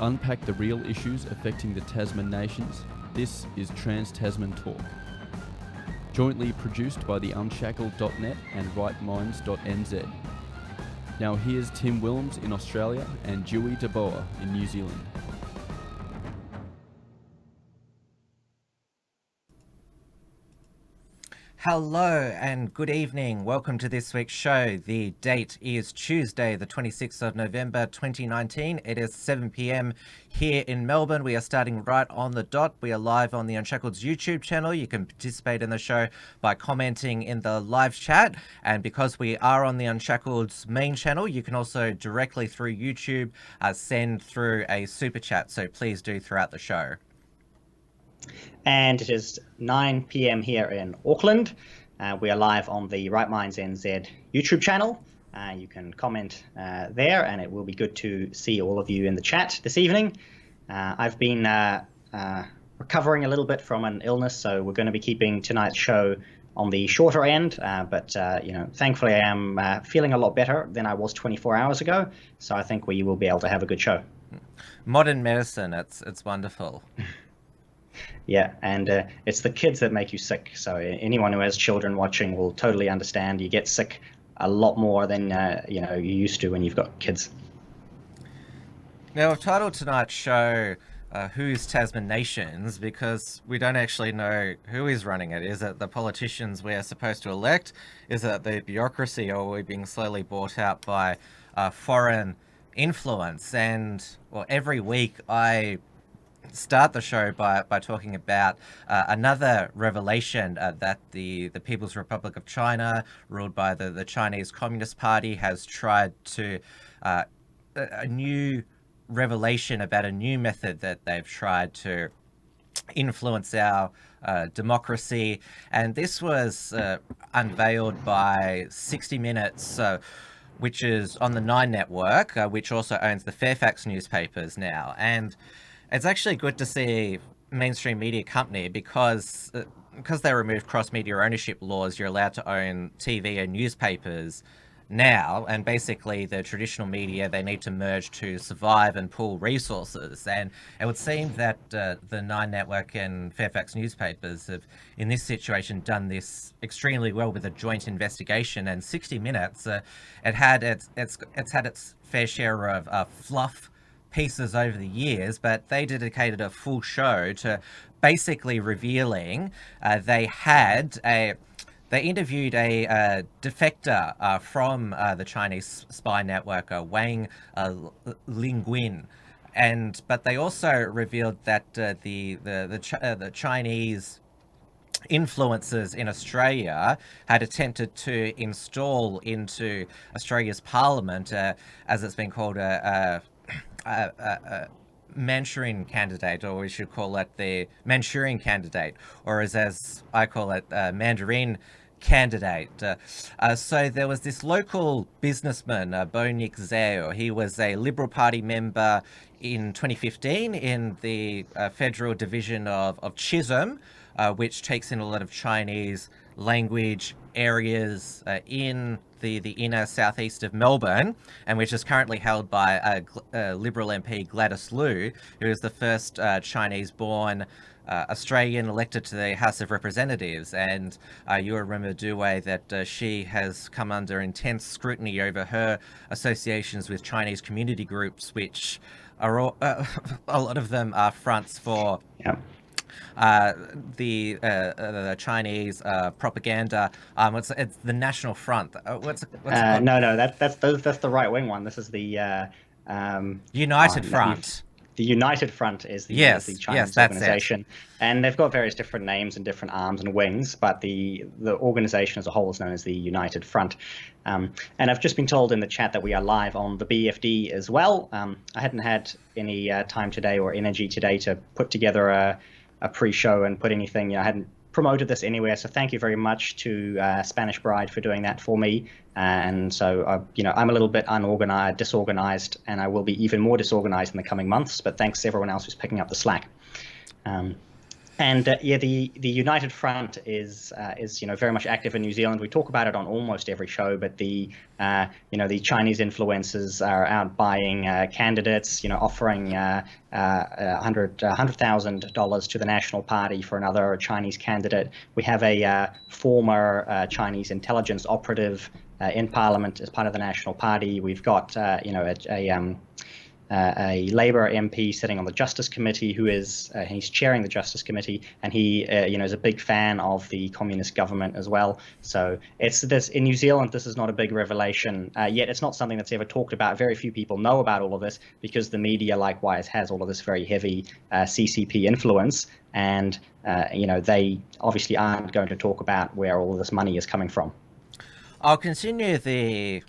To unpack the real issues affecting the Tasman nations, this is Trans-Tasman Talk. Jointly produced by the Unshackled.net and rightminds.nz. Now here's Tim Wilms in Australia and Dieuwe in New Zealand. Hello and good evening. Welcome to this week's show. The date is Tuesday, the 26th of November 2019. It is 7 p.m. here in Melbourne. We are starting right on the dot. We are live on the Unshackled's YouTube channel. You can participate in the show by commenting in the live chat. And because we are on the Unshacked's main channel, you can also directly through YouTube send through a super chat. So please do throughout the show. And it is 9 p.m. here in Auckland. We are live on the Right Minds NZ YouTube channel. You can comment there, and it will be good to see all of you in the chat this evening. I've been recovering a little bit from an illness, so we're going to be keeping tonight's show on the shorter end. But thankfully I am feeling a lot better than I was 24 hours ago. So I think we will be able to have a good show. Modern medicine, it's wonderful. Yeah, and it's the kids that make you sick. So anyone who has children watching will totally understand. You get sick a lot more than you used to when you've got kids. Now, I've titled tonight's show Who's Tasman Nations, because we don't actually know who is running it. Is it the politicians we're supposed to elect? Is it the bureaucracy, or are we being slowly bought out by foreign influence? And every week I start the show by talking about another revelation that the People's Republic of China, ruled by the Chinese Communist Party, has tried to a new revelation about a new method that they've tried to influence our democracy. And this was unveiled by 60 Minutes, which is on the Nine Network, which also owns the Fairfax newspapers now. And it's actually good to see mainstream media company because they removed cross-media ownership laws. You're allowed to own TV and newspapers now, and basically the traditional media, they need to merge to survive and pool resources. And it would seem that the Nine Network and Fairfax newspapers have, in this situation, done this extremely well with a joint investigation. And 60 Minutes, it's had its fair share of fluff pieces over the years, but they dedicated a full show to basically revealing they interviewed a defector from the Chinese spy network, Wang Linguin, but they also revealed that the Chinese influencers in Australia had attempted to install into Australia's parliament, as it's been called, a Manchurian candidate, or we should call it the Manchurian candidate, or as I call it, Mandarin candidate. So there was this local businessman, Bonik Zhao. He was a Liberal Party member in 2015 in the federal division of Chisholm, which takes in a lot of Chinese language areas in the inner southeast of Melbourne, and which is currently held by Liberal MP Gladys Liu, who is the first Chinese-born Australian elected to the House of Representatives. And you remember, Dieuwe, that she has come under intense scrutiny over her associations with Chinese community groups, which are all, a lot of them are fronts for the Chinese propaganda. It's the National Front. What's it called? No, that's the right wing one. This is the United Front. The United Front is the Chinese organization, and they've got various different names and different arms and wings, but the organization as a whole is known as the United Front. And I've just been told in the chat that we are live on the BFD as well. I hadn't had any time today or energy today to put together a pre-show and put anything. I hadn't promoted this anywhere, so thank you very much to Spanish Bride for doing that for me. And so I'm a little bit disorganized, and I will be even more disorganized in the coming months, but thanks to everyone else who's picking up the slack. And the United Front is very much active in New Zealand. We talk about it on almost every show, but the Chinese influencers are out buying candidates, offering $100,000 to the National Party for another Chinese candidate. We have a former Chinese intelligence operative in Parliament as part of the National Party. We've got a Labour MP sitting on the Justice Committee he's chairing the Justice Committee, and he is a big fan of the communist government as well. So in New Zealand, this is not a big revelation, yet it's not something that's ever talked about. Very few people know about all of this because the media likewise has all of this very heavy CCP influence, and they obviously aren't going to talk about where all of this money is coming from. I'll continue the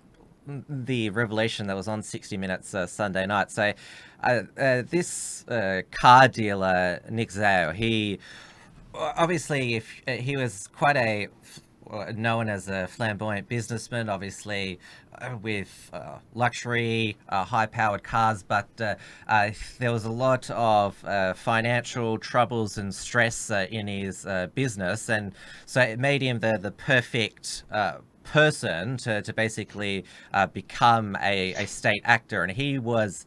revelation that was on 60 Minutes Sunday night. So this car dealer, Nick Zhao, he obviously, he was quite known as a flamboyant businessman, obviously with luxury, high-powered cars, but there was a lot of financial troubles and stress in his business, and so it made him the perfect person to basically become a state actor. And he was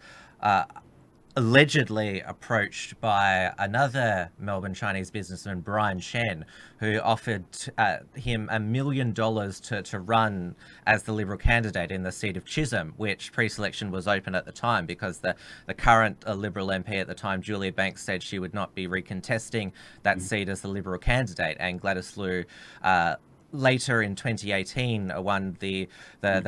allegedly approached by another Melbourne Chinese businessman, Brian Chen, who offered him $1 million to run as the Liberal candidate in the seat of Chisholm, which pre-selection was open at the time because the current Liberal MP at the time, Julia Banks, said she would not be recontesting that seat as the Liberal candidate, and Gladys Liu later in 2018 won the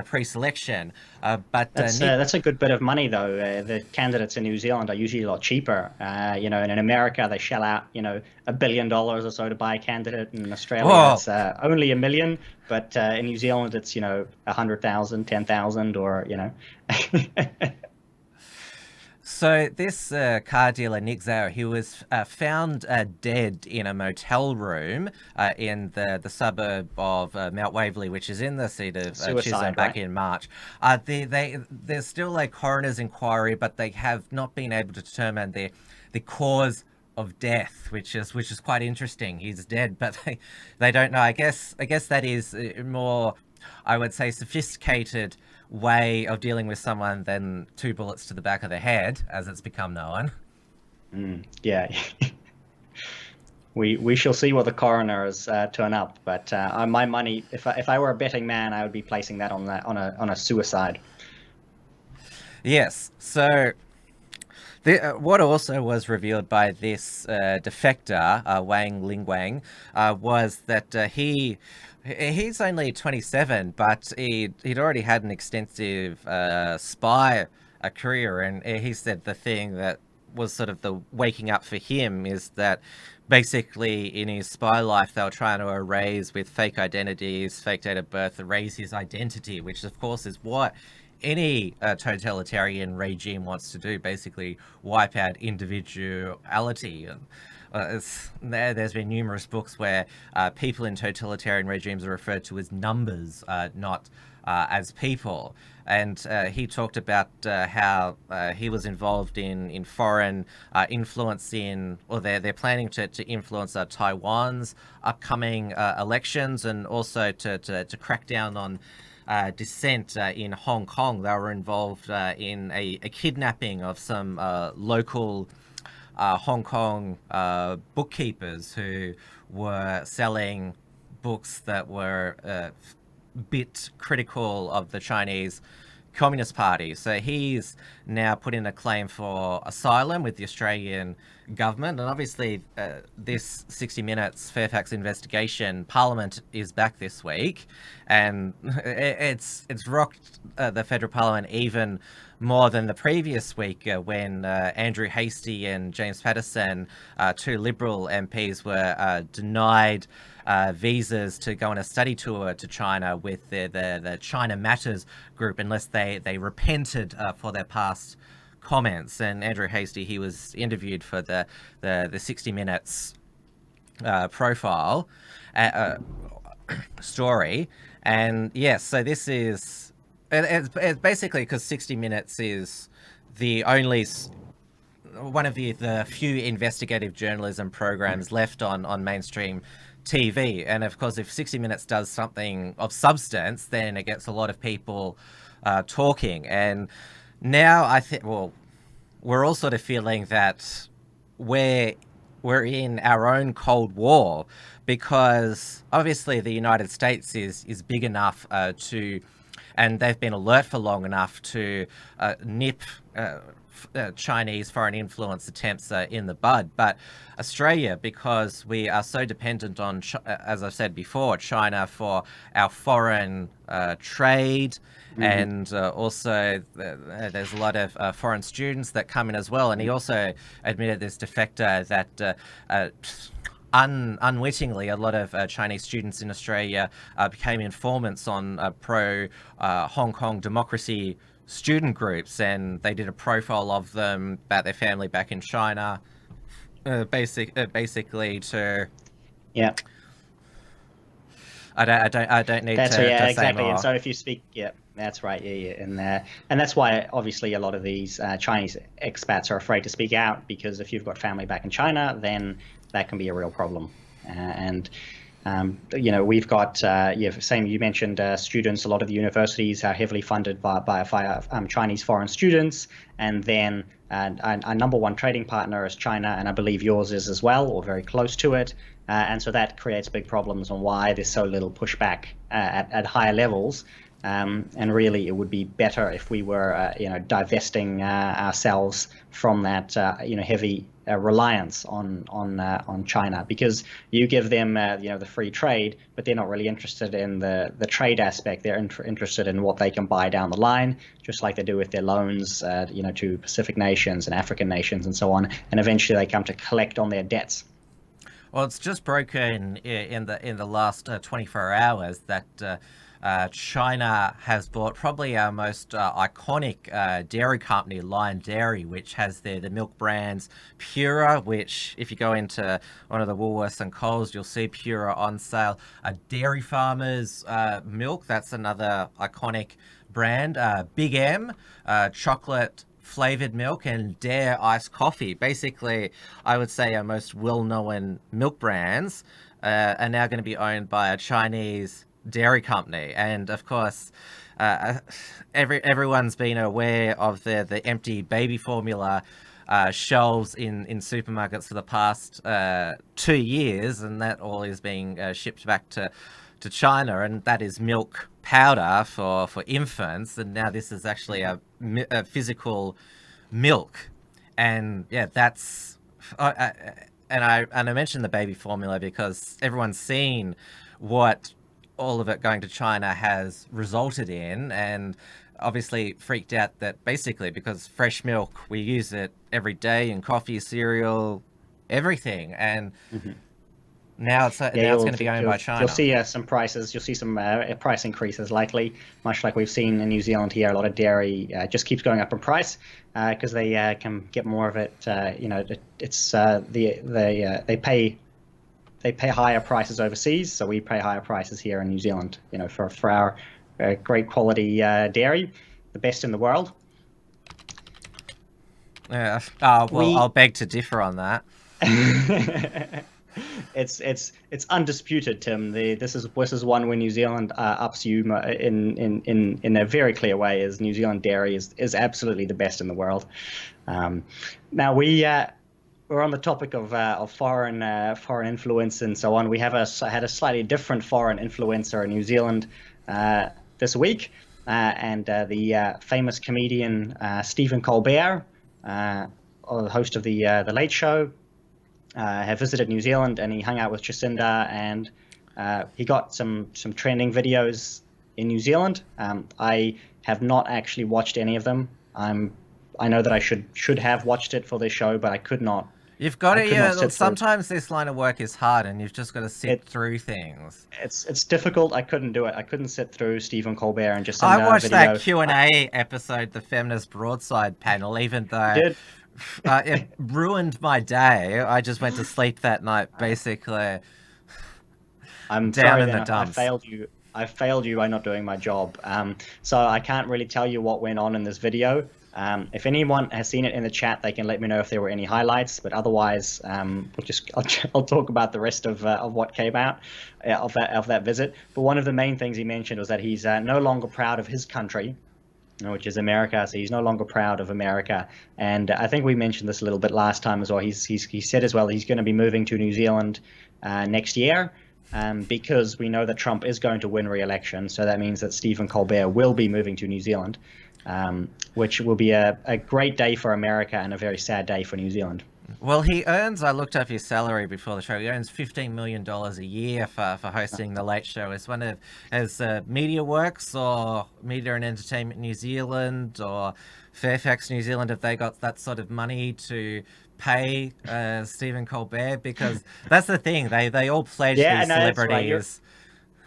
pre-selection, but that's a good bit of money, though. The candidates in New Zealand are usually a lot cheaper. And in America they shell out $1 billion or so to buy a candidate. In Australia it's only $1 million, but in New Zealand it's 100,000, 10,000, or So this car dealer, Nick Zhao, he was found dead in a motel room in the suburb of Mount Waverley, which is in the seat of Chisholm, back in March. There's still a coroner's inquiry, but they have not been able to determine the cause of death, which is quite interesting. He's dead, but they don't know. I guess that is more, I would say, sophisticated way of dealing with someone than 2 bullets to the back of the head, as it's become known. Yeah. We shall see what the coroners turn up, but my money, if I were a betting man, I would be placing that on a suicide. Yes. So what also was revealed by this defector, Wang Lingwang, was that he's only 27, but he'd already had an extensive spy career, and he said the thing that was sort of the waking up for him is that basically in his spy life they were trying to erase with fake identities, fake date of birth, erase his identity, which of course is what any totalitarian regime wants to do, basically wipe out individuality. And there's been numerous books where people in totalitarian regimes are referred to as numbers, not as people. And he talked about how he was involved in foreign influence they're planning to influence Taiwan's upcoming elections, and also to crack down on dissent in Hong Kong. They were involved in a kidnapping of some local Hong Kong bookkeepers who were selling books that were a bit critical of the Chinese Communist Party. So he's now put in a claim for asylum with the Australian government, and obviously this 60 Minutes Fairfax investigation, Parliament is back this week, and it's rocked the federal parliament even more than the previous week when Andrew Hastie and James Patterson, 2 Liberal MPs, were denied visas to go on a study tour to China with the China Matters group unless they repented for their past comments. And Andrew Hastie, he was interviewed for the 60 Minutes profile story. And yes, so this is it's basically because 60 Minutes is the only one of the few investigative journalism programs left on mainstream TV. And of course, if 60 Minutes does something of substance, then it gets a lot of people talking. And now I think, well, we're all sort of feeling that we're in our own Cold War, because obviously the United States is big enough to, and they've been alert for long enough to nip Chinese foreign influence attempts in the bud. But Australia, because we are so dependent on, as I've said before, China for our foreign trade, and also there's a lot of foreign students that come in as well. And he also admitted, this defector, that unwittingly, a lot of Chinese students in Australia became informants on pro-Hong Kong democracy student groups, and they did a profile of them, about their family back in China, basically to... Yeah. I don't need to exactly. say more. And so if you speak, that's right. And that's why obviously a lot of these Chinese expats are afraid to speak out, because if you've got family back in China, then that can be a real problem. We've got, same, you mentioned students. A lot of the universities are heavily funded by Chinese foreign students. And then our number one trading partner is China, and I believe yours is as well, or very close to it. And so that creates big problems on why there's so little pushback at higher levels. And really, it would be better if we were, divesting ourselves from that, heavy reliance on China, because you give them, the free trade, but they're not really interested in the trade aspect. They're interested in what they can buy down the line, just like they do with their loans, to Pacific nations and African nations and so on. And eventually, they come to collect on their debts. Well, it's just broken in the last 24 hours that China has bought probably our most iconic dairy company, Lion Dairy, which has the milk brands Pura, which if you go into one of the Woolworths and Coles, you'll see Pura on sale. Dairy Farmers milk, that's another iconic brand. Big M, chocolate flavored milk, and Dare iced coffee. Basically, I would say our most well-known milk brands are now going to be owned by a Chinese dairy company. And of course, everyone's been aware of the empty baby formula shelves in supermarkets for the past 2 years, and that all is being shipped back to China, and that is milk powder for infants. And now this is actually a physical milk. And yeah, that's and I mentioned the baby formula because everyone's seen what all of it going to China has resulted in, and obviously freaked out that basically, because fresh milk, we use it every day in coffee, cereal, everything, and now it's going to be owned by China. You'll see some prices. You'll see some price increases likely, much like we've seen in New Zealand here. A lot of dairy just keeps going up in price because they can get more of it. They pay higher prices overseas, so we pay higher prices here in New Zealand. For our great quality dairy, the best in the world. Yeah. I'll beg to differ on that. It's undisputed, Tim. This is one where New Zealand ups you in a very clear way. Is New Zealand dairy is absolutely the best in the world. Now we're on the topic of foreign influence and so on. We had a slightly different foreign influencer in New Zealand this week, and the famous comedian Stephen Colbert, host of the Late Show, have visited New Zealand, and he hung out with Jacinda, and he got some trending videos in New Zealand. I have not actually watched any of them. I know that I should have watched it for this show, but I could not. You've got to, sometimes this line of work is hard, and you've just got to sit through things. It's difficult. I couldn't do it. I couldn't sit through Stephen Colbert and Jacinda. I watched that Q&A episode, the Feminist Broadside panel, even though it ruined my day. I just went to sleep that night, basically. I'm down sorry, in the dumps. I failed you by not doing my job. So I can't really tell you what went on in this video. If anyone has seen it in the chat, they can let me know if there were any highlights. But otherwise, I'll talk about the rest of what came out of that visit. But one of the main things he mentioned was that he's no longer proud of his country, which is America. So he's no longer proud of America. And I think we mentioned this a little bit last time as well. He said as well he's going to be moving to New Zealand next year. Because we know that Trump is going to win re-election. So that means that Stephen Colbert will be moving to New Zealand, which will be a great day for America and a very sad day for New Zealand. Well, he earns, I looked up his salary before the show, he earns $15 million a year for hosting The Late Show. As MediaWorks or Media and Entertainment New Zealand or Fairfax New Zealand, have they got that sort of money to pay Stephen Colbert? Because that's the thing, they all pledge these celebrities.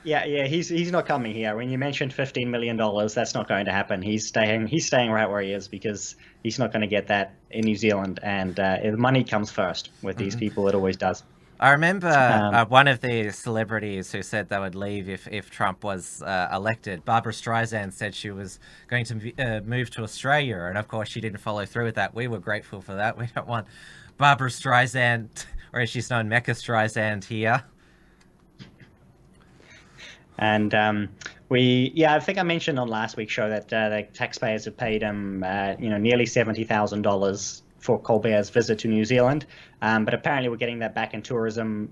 Yeah, he's not coming here. When you mentioned $15 million, that's not going to happen. He's staying right where he is because he's not going to get that in New Zealand. And money comes first with these people. It always does. I remember one of the celebrities who said they would leave if Trump was elected. Barbara Streisand said she was going to move to Australia, and of course she didn't follow through with that. We were grateful for that. We don't want Barbara Streisand, or as she's known, Mecca Streisand, here. And I think I mentioned on last week's show that the taxpayers have paid him, nearly $70,000 for Colbert's visit to New Zealand. But apparently we're getting that back in tourism,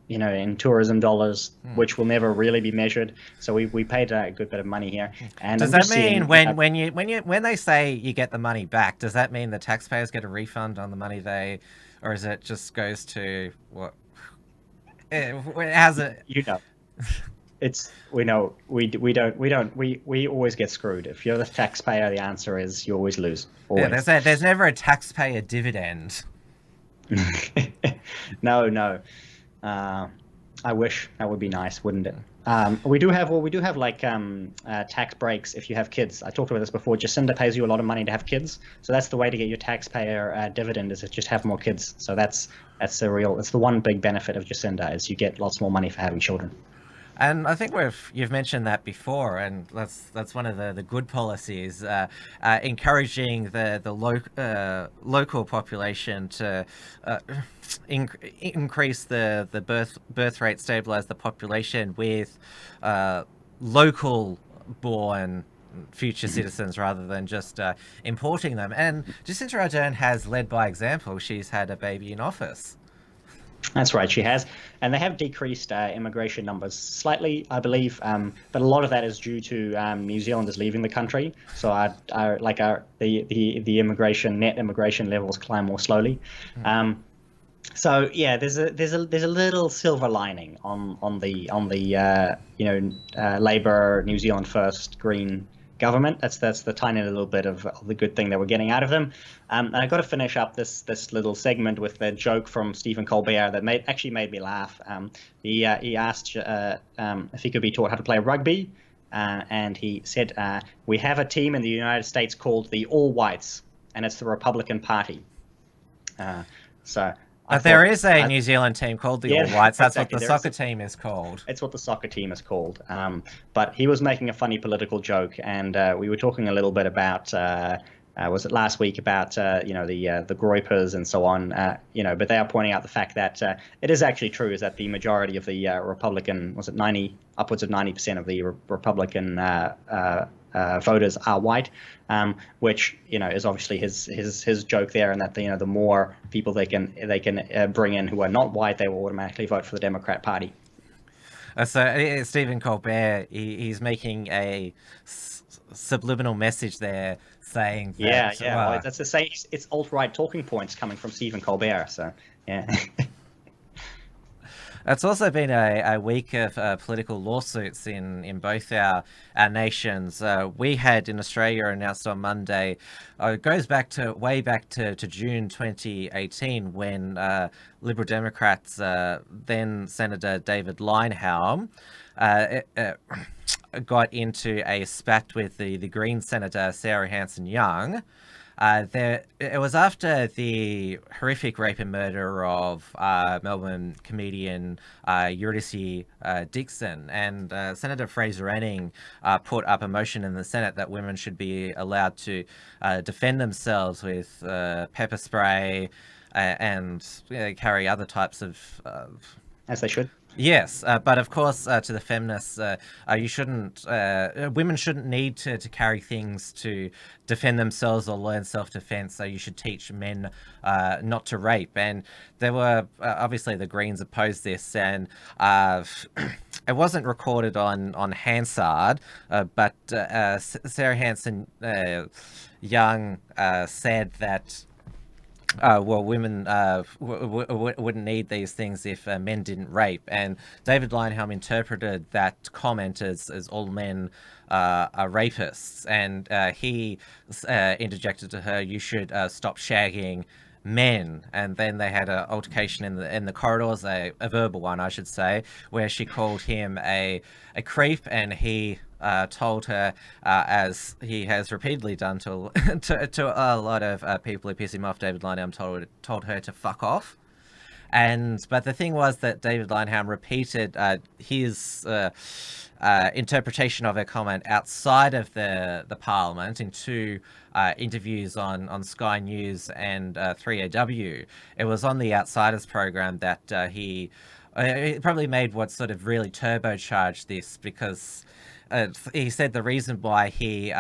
in tourism dollars, which will never really be measured. So we paid a good bit of money here. And does that mean when they say you get the money back, does that mean the taxpayers get a refund on the money or is it just goes to what? How's it? We always get screwed. If you're the taxpayer, the answer is you always lose. Always. Yeah, there's never a taxpayer dividend. No. I wish that would be nice, wouldn't it? We do have like tax breaks if you have kids. I talked about this before. Jacinda pays you a lot of money to have kids, so that's the way to get your taxpayer dividend is to just have more kids. So it's the one big benefit of Jacinda is you get lots more money for having children. And I think you've mentioned that before, and that's one of the good policies, encouraging the local population to increase the birth rate, stabilize the population with local born future citizens rather than just importing them. And Jacinda Ardern has led by example. She's had a baby in office. That's right, she has, and they have decreased immigration numbers slightly, I believe, but a lot of that is due to New Zealanders leaving the country. So the net immigration levels climb more slowly. So yeah, there's a little silver lining on the Labour New Zealand First Green government. That's the tiny little bit of the good thing that we're getting out of them. And I got to finish up this little segment with the joke from Stephen Colbert that actually made me laugh. He asked if he could be taught how to play rugby, and he said, "We have a team in the United States called the All Whites, and it's the Republican Party." But there is a New Zealand team called the All Whites. That's exactly what the soccer team is called. It's what the soccer team is called. But he was making a funny political joke, and we were talking a little bit about, was it last week, about the Groypers and so on. But they are pointing out the fact that it is actually true is that the majority of the Republican, upwards of 90% of the Republican voters are white, which is obviously his joke there, and that the more people they can bring in who are not white, they will automatically vote for the Democrat Party. So Stephen Colbert, he's making a subliminal message there, saying that, well, that's the same. It's alt-right talking points coming from Stephen Colbert. So yeah. It's also been a week of political lawsuits in both our nations. We had in Australia announced on Monday, it goes way back to June 2018 when Liberal Democrats, then Senator David Linehaum, got into a spat with the Green Senator Sarah Hanson-Young. it was after the horrific rape and murder of Melbourne comedian Eurydice Dixon, and Senator Fraser Anning put up a motion in the Senate that women should be allowed to defend themselves with pepper spray and carry other types of... As they should. Yes, but of course, to the feminists, you shouldn't. Women shouldn't need to carry things to defend themselves or learn self-defense. So you should teach men not to rape. And there were obviously the Greens opposed this, and it wasn't recorded on Hansard, but Sarah Hanson Young said that. Well, women wouldn't need these things if men didn't rape. And David Leyonhjelm interpreted that comment as all men are rapists. And he interjected to her, "You should stop shagging men." And then they had an altercation in the corridors, a verbal one, I should say, where she called him a creep, and he told her, as he has repeatedly done to a lot of people who piss him off, David Leyonhjelm told her to fuck off. But the thing was that David Leyonhjelm repeated his interpretation of her comment outside of the Parliament in two interviews on Sky News and 3AW. It was on the Outsiders program that he probably made what sort of really turbocharged this, because he said the reason why he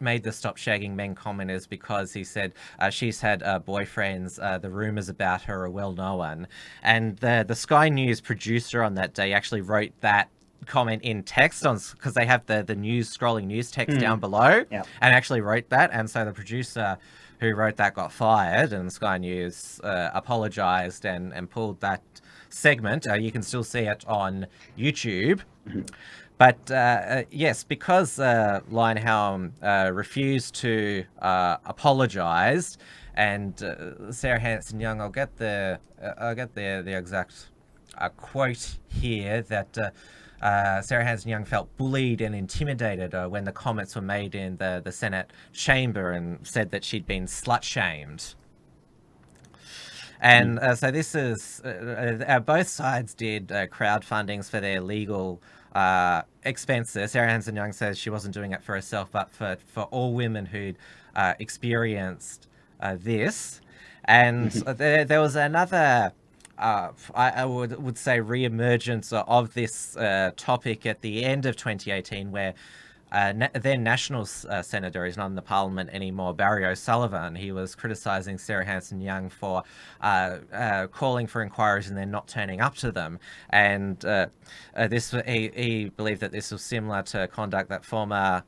made the stop shagging men comment is because he said she's had boyfriends, the rumours about her are well known. And the Sky News producer on that day actually wrote that comment in text because they have the scrolling news text down below, and actually wrote that. And so the producer who wrote that got fired, and Sky News apologised and pulled that segment. You can still see it on YouTube. But yes, because Leyonhjelm refused to apologise, and Sarah Hanson Young, I'll get the exact quote here, that Sarah Hanson Young felt bullied and intimidated when the comments were made in the Senate chamber, and said that she'd been slut-shamed. And so this is both sides did crowdfundings for their legal expenses. Sarah Hanson Young says she wasn't doing it for herself, but for all women who'd experienced this. And there was another, I would say, re-emergence of this topic at the end of 2018, where then National Senator, is not in the Parliament anymore, Barry O'Sullivan, he was criticising Sarah Hanson Young for calling for inquiries and then not turning up to them. And he believed that this was similar to conduct that former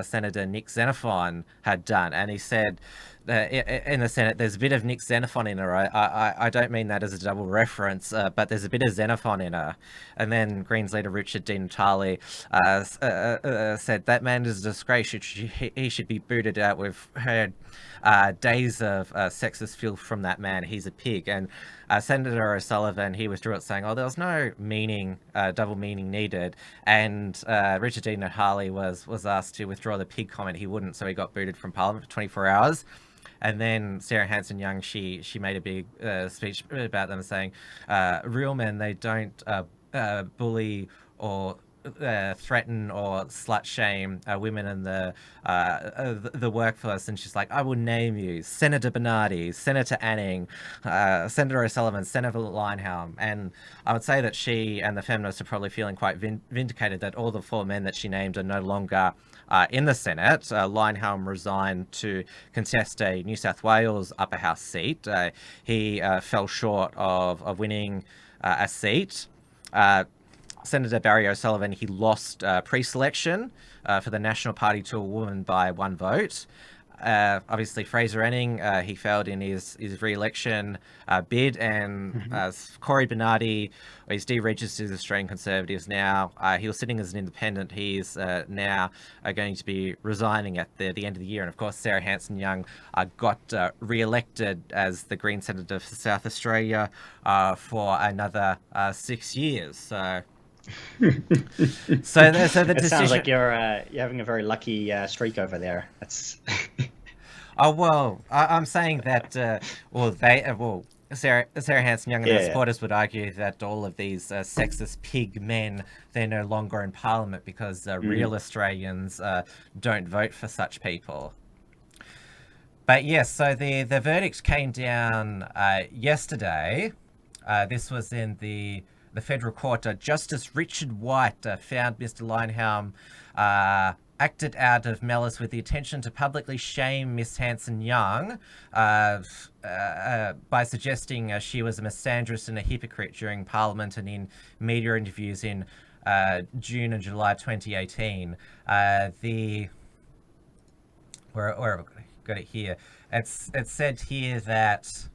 Senator Nick Xenophon had done. And he said in the Senate, there's a bit of Nick Xenophon in her. I don't mean that as a double reference, but there's a bit of Xenophon in her. And then Greens leader Richard Di Natale said that man is a disgrace. He should be booted out. We've heard days of sexist filth from that man. He's a pig. And Senator O'Sullivan, he withdrew it, saying, "Oh, there was no meaning, double meaning needed." And Richard Di Natale was asked to withdraw the pig comment. He wouldn't, so he got booted from Parliament for 24 hours. And then Sarah Hanson Young, she made a big speech about them, saying, real men, they don't bully or threaten or slut shame women in the workforce. And she's like, "I will name you Senator Bernardi, Senator Anning, Senator O'Sullivan, Senator Leyonhjelm." And I would say that she and the feminists are probably feeling quite vindicated that all the four men that she named are no longer in the Senate. Leyonhjelm resigned to contest a New South Wales upper house seat. He fell short of winning a seat. Senator Barry O'Sullivan, he lost pre-selection for the National Party to a woman by 1 vote. Obviously, Fraser Anning, he failed in his re-election bid, and Corey Bernardi, he's deregistered as Australian Conservatives now. He was sitting as an independent. He's now going to be resigning at the end of the year. And of course, Sarah Hanson Young got re-elected as the Green Senator for South Australia for another 6 years. So the it decision... sounds like you're having a very lucky streak over there. That's Oh well, I'm saying that. Sarah Hanson-Young and her supporters would argue that all of these sexist pig men, they're no longer in Parliament because real Australians don't vote for such people. But yes, so the verdict came down yesterday. This was in the federal court. Justice Richard White found Mr. Linehelm acted out of malice with the intention to publicly shame Miss Hanson-Young by suggesting she was a misandrist and a hypocrite during Parliament and in media interviews in June and July 2018. Where have I got it here? It's said here that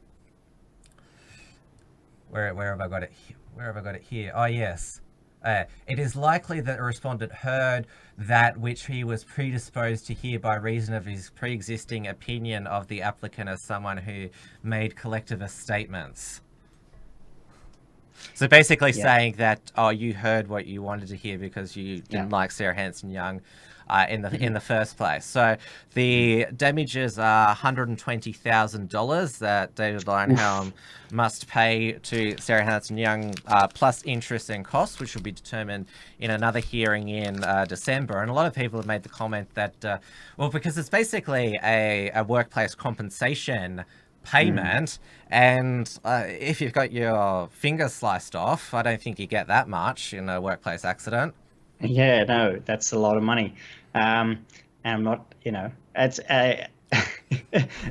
where have I got it? Where have I got it here? Oh yes. It is likely that the respondent heard that which he was predisposed to hear by reason of his pre-existing opinion of the applicant as someone who made collectivist statements. So basically saying that, oh, you heard what you wanted to hear because you didn't like Sarah Hanson-Young in the first place. So the damages are $120,000 that David Linehelm must pay to Sarah Hanson-Young, plus interest and costs, which will be determined in another hearing in December. And a lot of people have made the comment that, well, because it's basically a workplace compensation payment, and if you've got your finger sliced off, I don't think you get that much in a workplace accident. Yeah, no, that's a lot of money. And I'm not, it's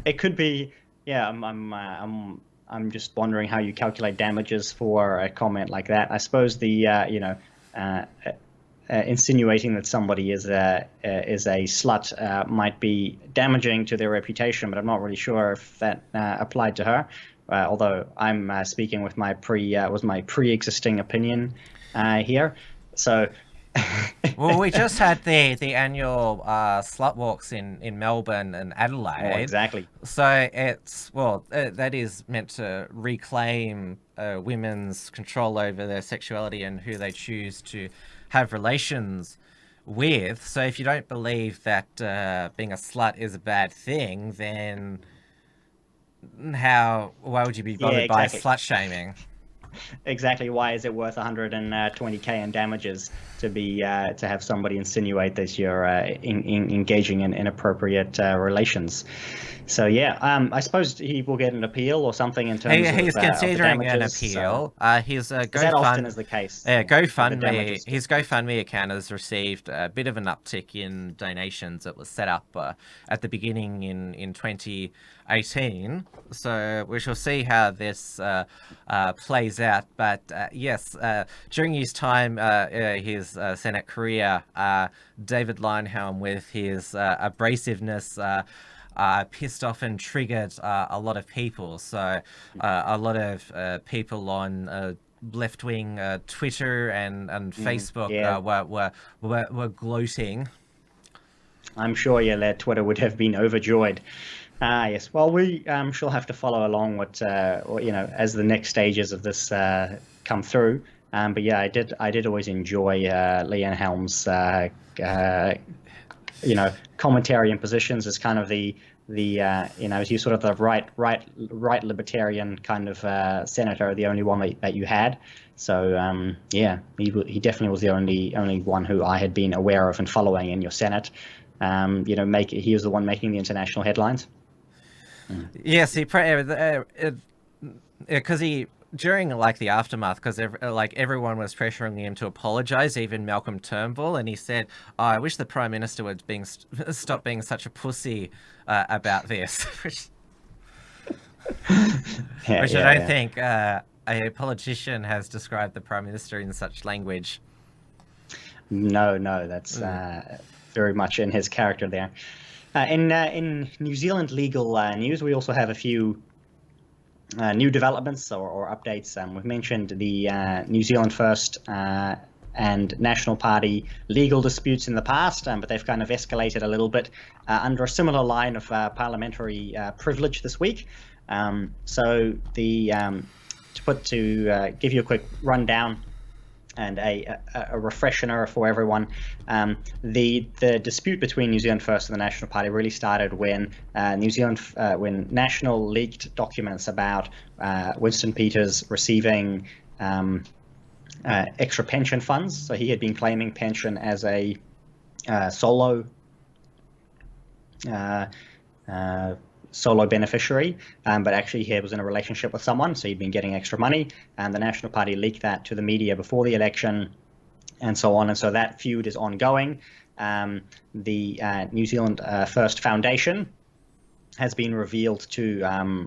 it could be. Yeah, I'm just wondering how you calculate damages for a comment like that. I suppose the insinuating that somebody is a slut might be damaging to their reputation, but I'm not really sure if that applied to her. Although I'm speaking with my pre-existing opinion here, so. Well, we just had the annual slut walks in Melbourne and Adelaide. Oh, exactly. So it's that is meant to reclaim women's control over their sexuality and who they choose to have relations with. So if you don't believe that being a slut is a bad thing, then why would you be bothered by slut shaming? Exactly. Why is it worth 120K in damages to have somebody insinuate that you're engaging in inappropriate relations? So I suppose he will get an appeal or something in terms of he's considering an appeal. His that often is the case. GoFundMe. His GoFundMe account has received a bit of an uptick in donations. It was set up at the beginning in 2018. So we shall see how this plays out. But yes, during his time, his Senate career, David Linehelm, with his abrasiveness, pissed off and triggered a lot of people. So a lot of people on left-wing Twitter and Facebook were gloating. I'm sure that Twitter would have been overjoyed. Yes. Well, we shall have to follow along what as the next stages of this come through. But yeah, I did always enjoy Linehelm's commentary and positions as kind of the he's sort of the right libertarian kind of senator, the only one that you had. So he definitely was the only one who I had been aware of and following in your Senate. He was the one making the international headlines. Yes, because he during the aftermath, because everyone was pressuring him to apologize, even Malcolm Turnbull, and he said, I wish the Prime Minister would stop being such a pussy about this, which I don't think a politician has described the Prime Minister in such language. No, that's very much in his character there. In New Zealand legal news, we also have a few new developments or updates. We've mentioned the New Zealand First and National Party legal disputes in the past, but they've kind of escalated a little bit under a similar line of parliamentary privilege this week. So to give you a quick rundown, and a refresher for everyone. The dispute between New Zealand First and the National Party really started when when National leaked documents about Winston Peters receiving extra pension funds. So he had been claiming pension as a solo beneficiary, but actually he was in a relationship with someone, so he'd been getting extra money, and the National Party leaked that to the media before the election, and so on. And so that feud is ongoing. The New Zealand First Foundation has been revealed to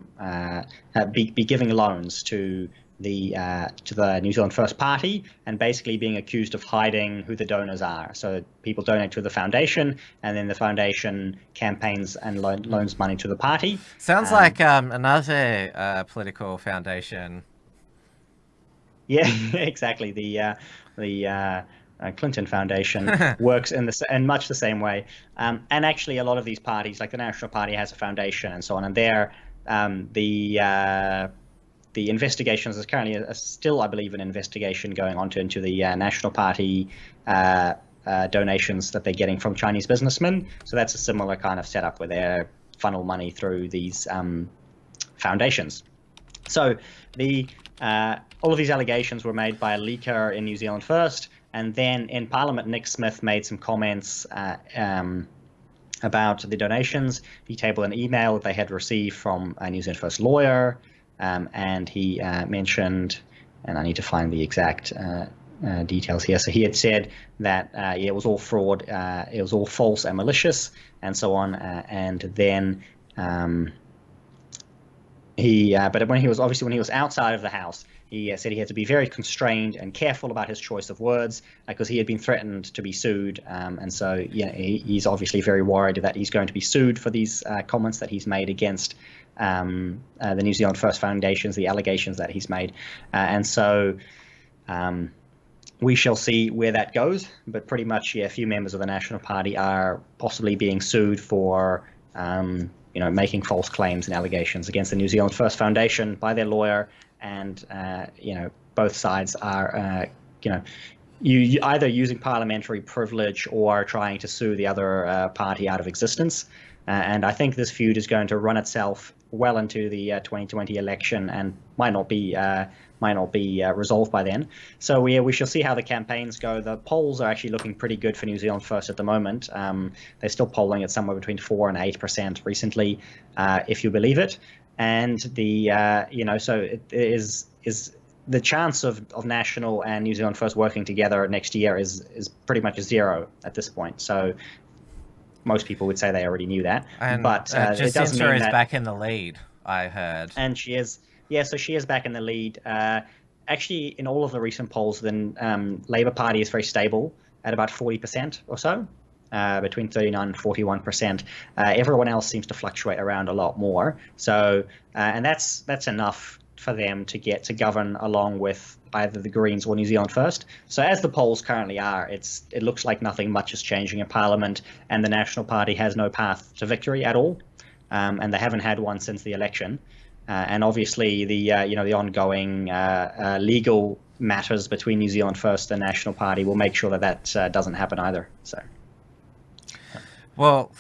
be giving loans to the New Zealand First Party, and basically being accused of hiding who the donors are. So people donate to the foundation, and then the foundation campaigns and loans money to the party. Sounds like another political foundation. Yeah, exactly. The Clinton Foundation works in much the same way. And actually, a lot of these parties, like the National Party, has a foundation and so on. And there, the investigations, there's currently still, I believe, an investigation going on into the National Party donations that they're getting from Chinese businessmen. So that's a similar kind of setup where they funnel money through these foundations. So all of these allegations were made by a leaker in New Zealand First, and then in Parliament, Nick Smith made some comments about the donations. He tabled an email that they had received from a New Zealand First lawyer. And he mentioned, and I need to find the exact details here. So he had said that it was all fraud, it was all false and malicious, and so on. And then but when he was outside of the House, he said he had to be very constrained and careful about his choice of words because he had been threatened to be sued. And so he's obviously very worried that he's going to be sued for these comments that he's made against the New Zealand First Foundations, the allegations that he's made. And so we shall see where that goes. But pretty much, a few members of the National Party are possibly being sued for making false claims and allegations against the New Zealand First Foundation by their lawyer. And both sides are you either using parliamentary privilege or trying to sue the other party out of existence. And I think this feud is going to run itself well into the 2020 election and might not be resolved by then. So we shall see how the campaigns go. The polls are actually looking pretty good for New Zealand First at the moment. They're still polling at somewhere between 4 and 8% recently, if you believe it. And so it is the chance of National and New Zealand First working together next year is pretty much zero at this point. So most people would say they already knew that. But it doesn't mean is that back in the lead, I heard. And she is. Yeah, so she is back in the lead. Actually, in all of the recent polls, the Labour Party is very stable at about 40% or so, between 39 and 41%. Everyone else seems to fluctuate around a lot more. So, and that's enough for them to get to govern along with either the Greens or New Zealand First. So as the polls currently are, it looks like nothing much is changing in Parliament, and the National Party has no path to victory at all, and they haven't had one since the election. And obviously the ongoing legal matters between New Zealand First and National Party will make sure that doesn't happen either. So, well,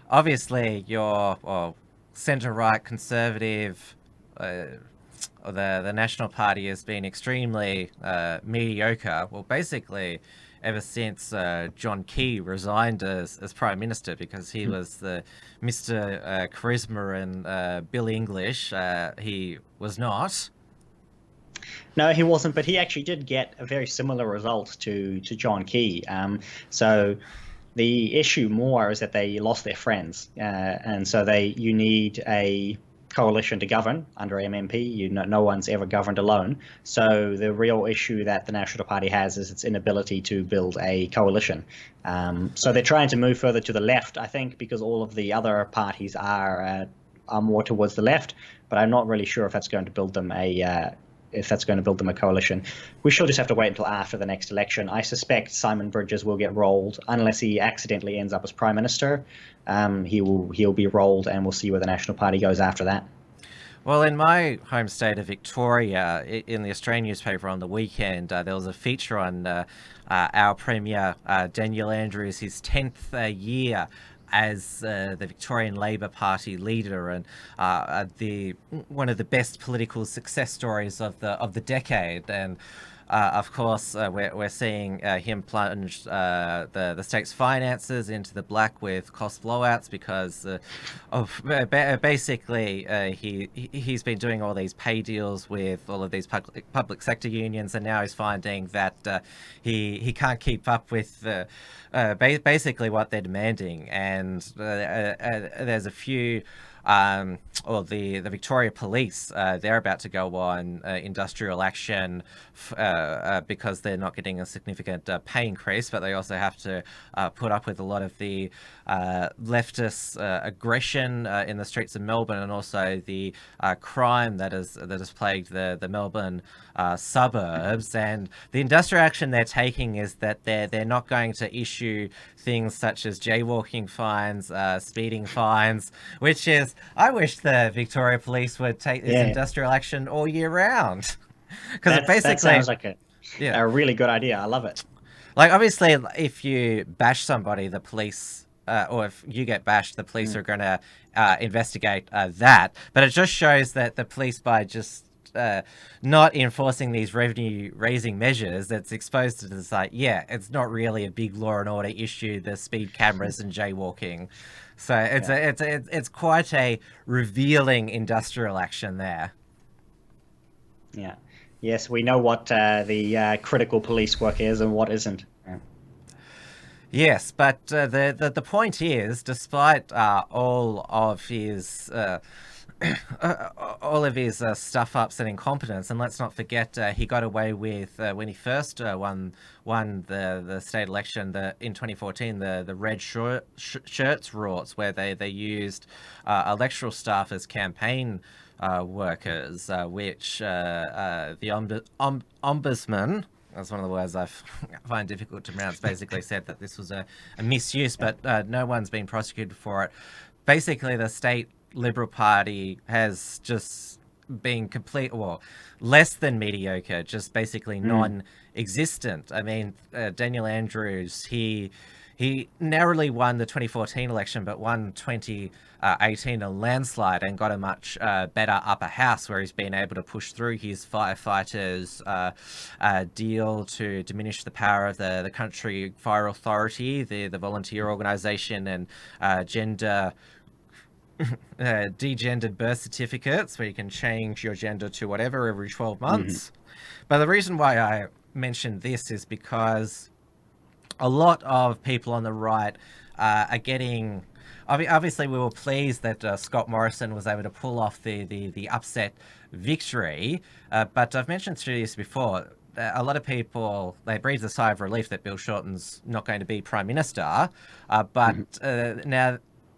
obviously your centre-right conservative, the National Party has been extremely mediocre. Well, basically, ever since John Key resigned as Prime Minister, because he was the Mr. Charisma and Bill English. He was not. No, he wasn't, but he actually did get a very similar result to John Key. So the issue more is that they lost their friends, and so you need a coalition to govern under MMP. No one's ever governed alone. So the real issue that the National Party has is its inability to build a coalition. So they're trying to move further to the left, I think, because all of the other parties are more towards the left. But I'm not really sure if that's going to build them a coalition. We shall just have to wait until after the next election. I suspect Simon Bridges will get rolled unless he accidentally ends up as Prime Minister. He'll be rolled, and we'll see where the National Party goes after that. Well, in my home state of Victoria, in the Australian newspaper on the weekend, there was a feature on our Premier, Daniel Andrews, his 10th year as the Victorian Labor Party leader, and one of the best political success stories of the decade. And of course, we're seeing him plunge the state's finances into the black with cost blowouts because of basically he's been doing all these pay deals with all of these public sector unions, and now he's finding that he can't keep up with basically what they're demanding. And there's a few. Or the Victoria Police, they're about to go on industrial action because they're not getting a significant pay increase, but they also have to put up with a lot of the leftist aggression in the streets of Melbourne, and also the crime that has plagued the Melbourne suburbs. And the industrial action they're taking is that they're not going to issue things such as jaywalking fines, speeding fines, which is, I wish the Victoria Police would take this industrial action all year round. Because that sounds like a really good idea. I love it. Like, obviously, if you bash somebody, the police, or if you get bashed, the police are going to investigate that. But it just shows that the police, by just not enforcing these revenue-raising measures, that's exposed to this, like, it's not really a big law and order issue, the speed cameras and jaywalking. So it's quite a revealing industrial action there. Yeah. Yes, we know what the critical police work is and what isn't. Yeah. Yes, but the point is, despite all of his stuff ups and incompetence, and let's not forget he got away with when he first won the state election in 2014, the red shirts rorts, where they used electoral staff as campaign workers, which the ombudsman, that's one of the words I find difficult to pronounce, basically said that this was a misuse, but no one's been prosecuted for it. Basically, the state Liberal Party has just been less than mediocre, just basically non-existent. I mean, Daniel Andrews, he narrowly won the 2014 election, but won 2018 a landslide, and got a much better upper house, where he's been able to push through his firefighters deal to diminish the power of the Country Fire Authority, the volunteer organisation, and gender degendered birth certificates, where you can change your gender to whatever every 12 months. But the reason why I mentioned this is because a lot of people on the right are getting... Obviously, we were pleased that Scott Morrison was able to pull off the upset victory, but I've mentioned through this before, a lot of people, they breathe a sigh of relief that Bill Shorten's not going to be Prime Minister, but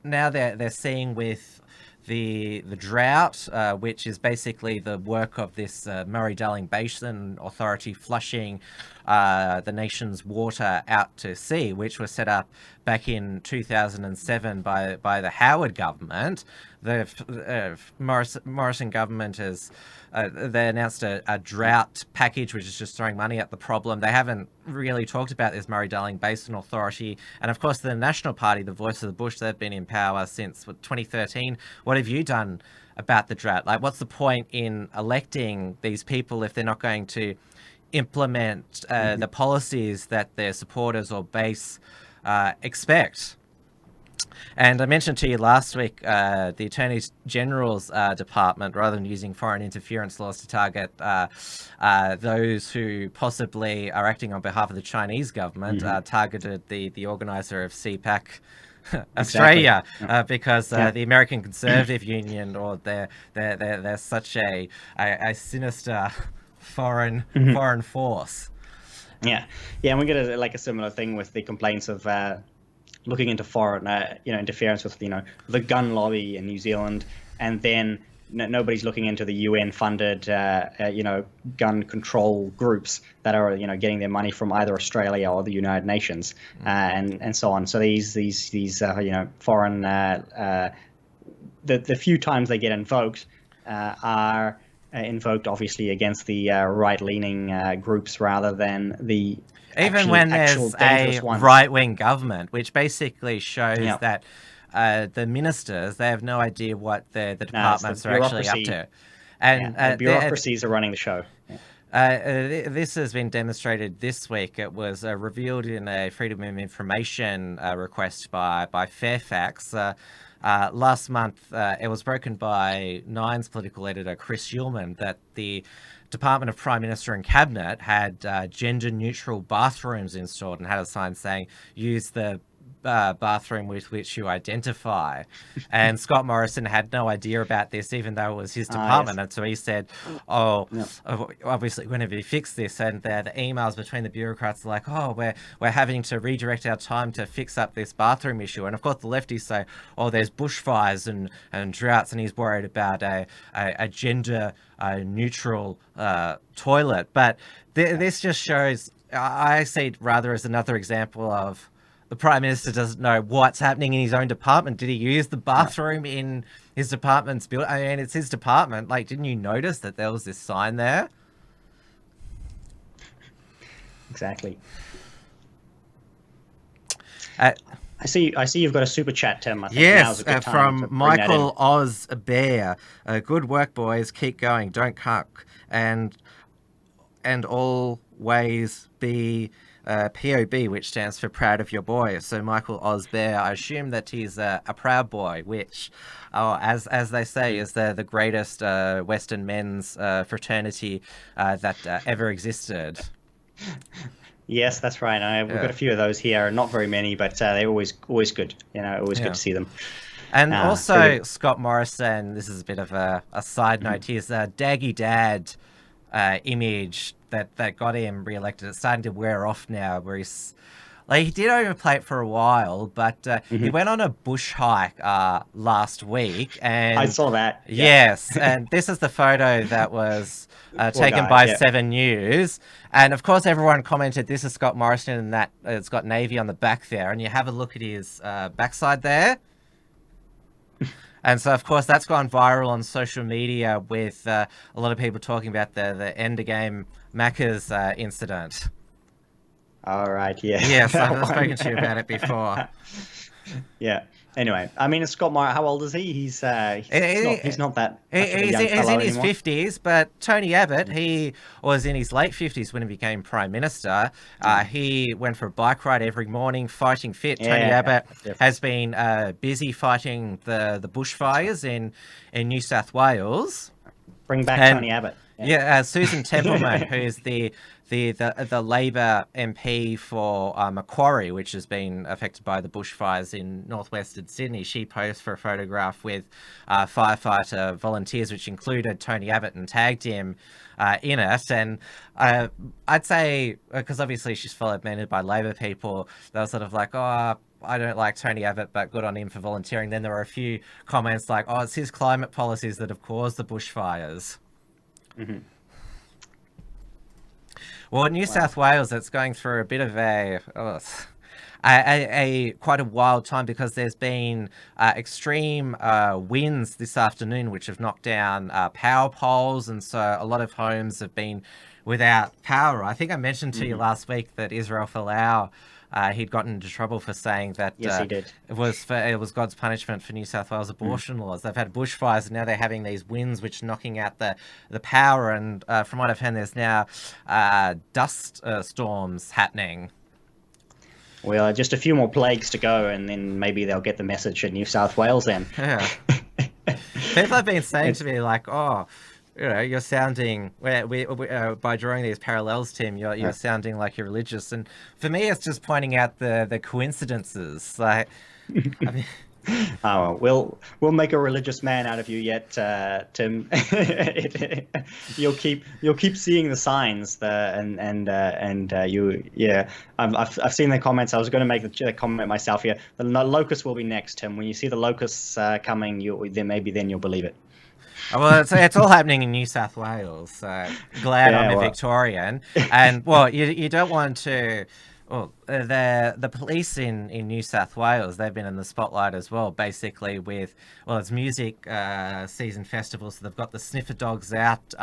now they're seeing with the drought, which is basically the work of this Murray-Darling Basin Authority flushing the nation's water out to sea, which was set up back in 2007 by the Howard government. The Morrison government has they announced a drought package, which is just throwing money at the problem. They haven't really talked about this Murray-Darling Basin Authority. And of course, the National Party, the voice of the bush, they've been in power since 2013. What have you done about the drought? Like, what's the point in electing these people if they're not going to implement the policies that their supporters or base expect? And I mentioned to you last week, the Attorney General's department, rather than using foreign interference laws to target those who possibly are acting on behalf of the Chinese government, targeted the organizer of CPAC Australia, because the American Conservative Union, or they're such a sinister foreign force. Yeah, and we get a similar thing with the complaints of looking into foreign interference with the gun lobby in New Zealand, and then nobody's looking into the UN-funded gun control groups that are getting their money from either Australia or the United Nations, and so on. So these foreign the few times they get invoked, are invoked, obviously, against the right-leaning groups rather than the even when there's a right-wing government, which basically shows that the ministers, they have no idea what the departments are actually up to. And the bureaucracies are running the show. This has been demonstrated this week. It was revealed in a Freedom of Information request by Fairfax. Last month, it was broken by Nine's political editor, Chris Wilms, that the Department of Prime Minister and Cabinet had gender-neutral bathrooms installed and had a sign saying, use the bathroom with which you identify. And Scott Morrison had no idea about this, even though it was his department. Yes. And so he said, obviously, whenever he fixed this, and the emails between the bureaucrats are like, we're having to redirect our time to fix up this bathroom issue. And of course, the lefties say, there's bushfires and droughts, and he's worried about a gender neutral toilet. But this just shows, I see it rather as another example of the Prime Minister doesn't know what's happening in his own department. Did he use the bathroom in his department's building? I mean, it's his department. Like, didn't you notice that there was this sign there? Exactly. I see you've got a super chat, Tim. I think yes, from Michael Oz Bear. Good work, boys. Keep going. Don't cuck. And always be... POB, which stands for Proud of Your Boy. So Michael Osbear, I assume that he's a proud boy, which, as they say, is the greatest Western men's fraternity that ever existed. Yes, that's right. We've got a few of those here. Not very many, but they're always good. Always good to see them. And also, Scott Morrison, this is a bit of a side note, his Daggy Dad image that got him re-elected. It's starting to wear off now, where he did overplay it for a while, but he went on a bush hike last week, and I saw that. Yes, and this is the photo that was taken by 7 News, and of course everyone commented this is Scott Morrison, and that it's got navy on the back there, and you have a look at his backside there. And so, of course, that's gone viral on social media with a lot of people talking about the Endgame Macca's incident. All right, yeah. Yes, I've spoken to you about it before. Yeah. Anyway, I mean, Scott Morrison, how old is he? He's not that much of a young He's fellow in his anymore. 50s, but Tony Abbott, he was in his late 50s when he became Prime Minister. He went for a bike ride every morning, fighting fit. Tony Abbott has been busy fighting the bushfires in New South Wales. Bring back Tony Abbott. Susan Templeman, who's the Labor MP for Macquarie, which has been affected by the bushfires in northwestern Sydney. She posed for a photograph with firefighter volunteers, which included Tony Abbott, and tagged him in it. And I'd say, because obviously she's followed many by Labor people, they were sort of like, I don't like Tony Abbott, but good on him for volunteering. Then there were a few comments like, it's his climate policies that have caused the bushfires. Mm-hmm. Well, New South Wales, it's going through a bit of a quite a wild time, because there's been extreme winds this afternoon, which have knocked down power poles, and so a lot of homes have been without power. I think I mentioned to you last week that Israel Folau, he'd gotten into trouble for saying that he did. It was God's punishment for New South Wales abortion laws. They've had bushfires, and now they're having these winds which are knocking out the power. And from what I've heard, there's now dust storms happening. Well, just a few more plagues to go, and then maybe they'll get the message in New South Wales then. Yeah. People have been saying to me, like, you're sounding, by drawing these parallels, Tim, you're sounding like you're religious. And for me, it's just pointing out the coincidences. Like, I mean... we'll make a religious man out of you yet, Tim. You'll keep seeing the signs, I've seen the comments. I was going to make the comment myself here. The locusts will be next, Tim. When you see the locusts coming, then you'll believe it. Well, it's all happening in New South Wales. So glad I'm a Victorian. And you don't want to. Well, the police in New South Wales, they've been in the spotlight as well, basically with, well, it's music season festival, so they've got the sniffer dogs out.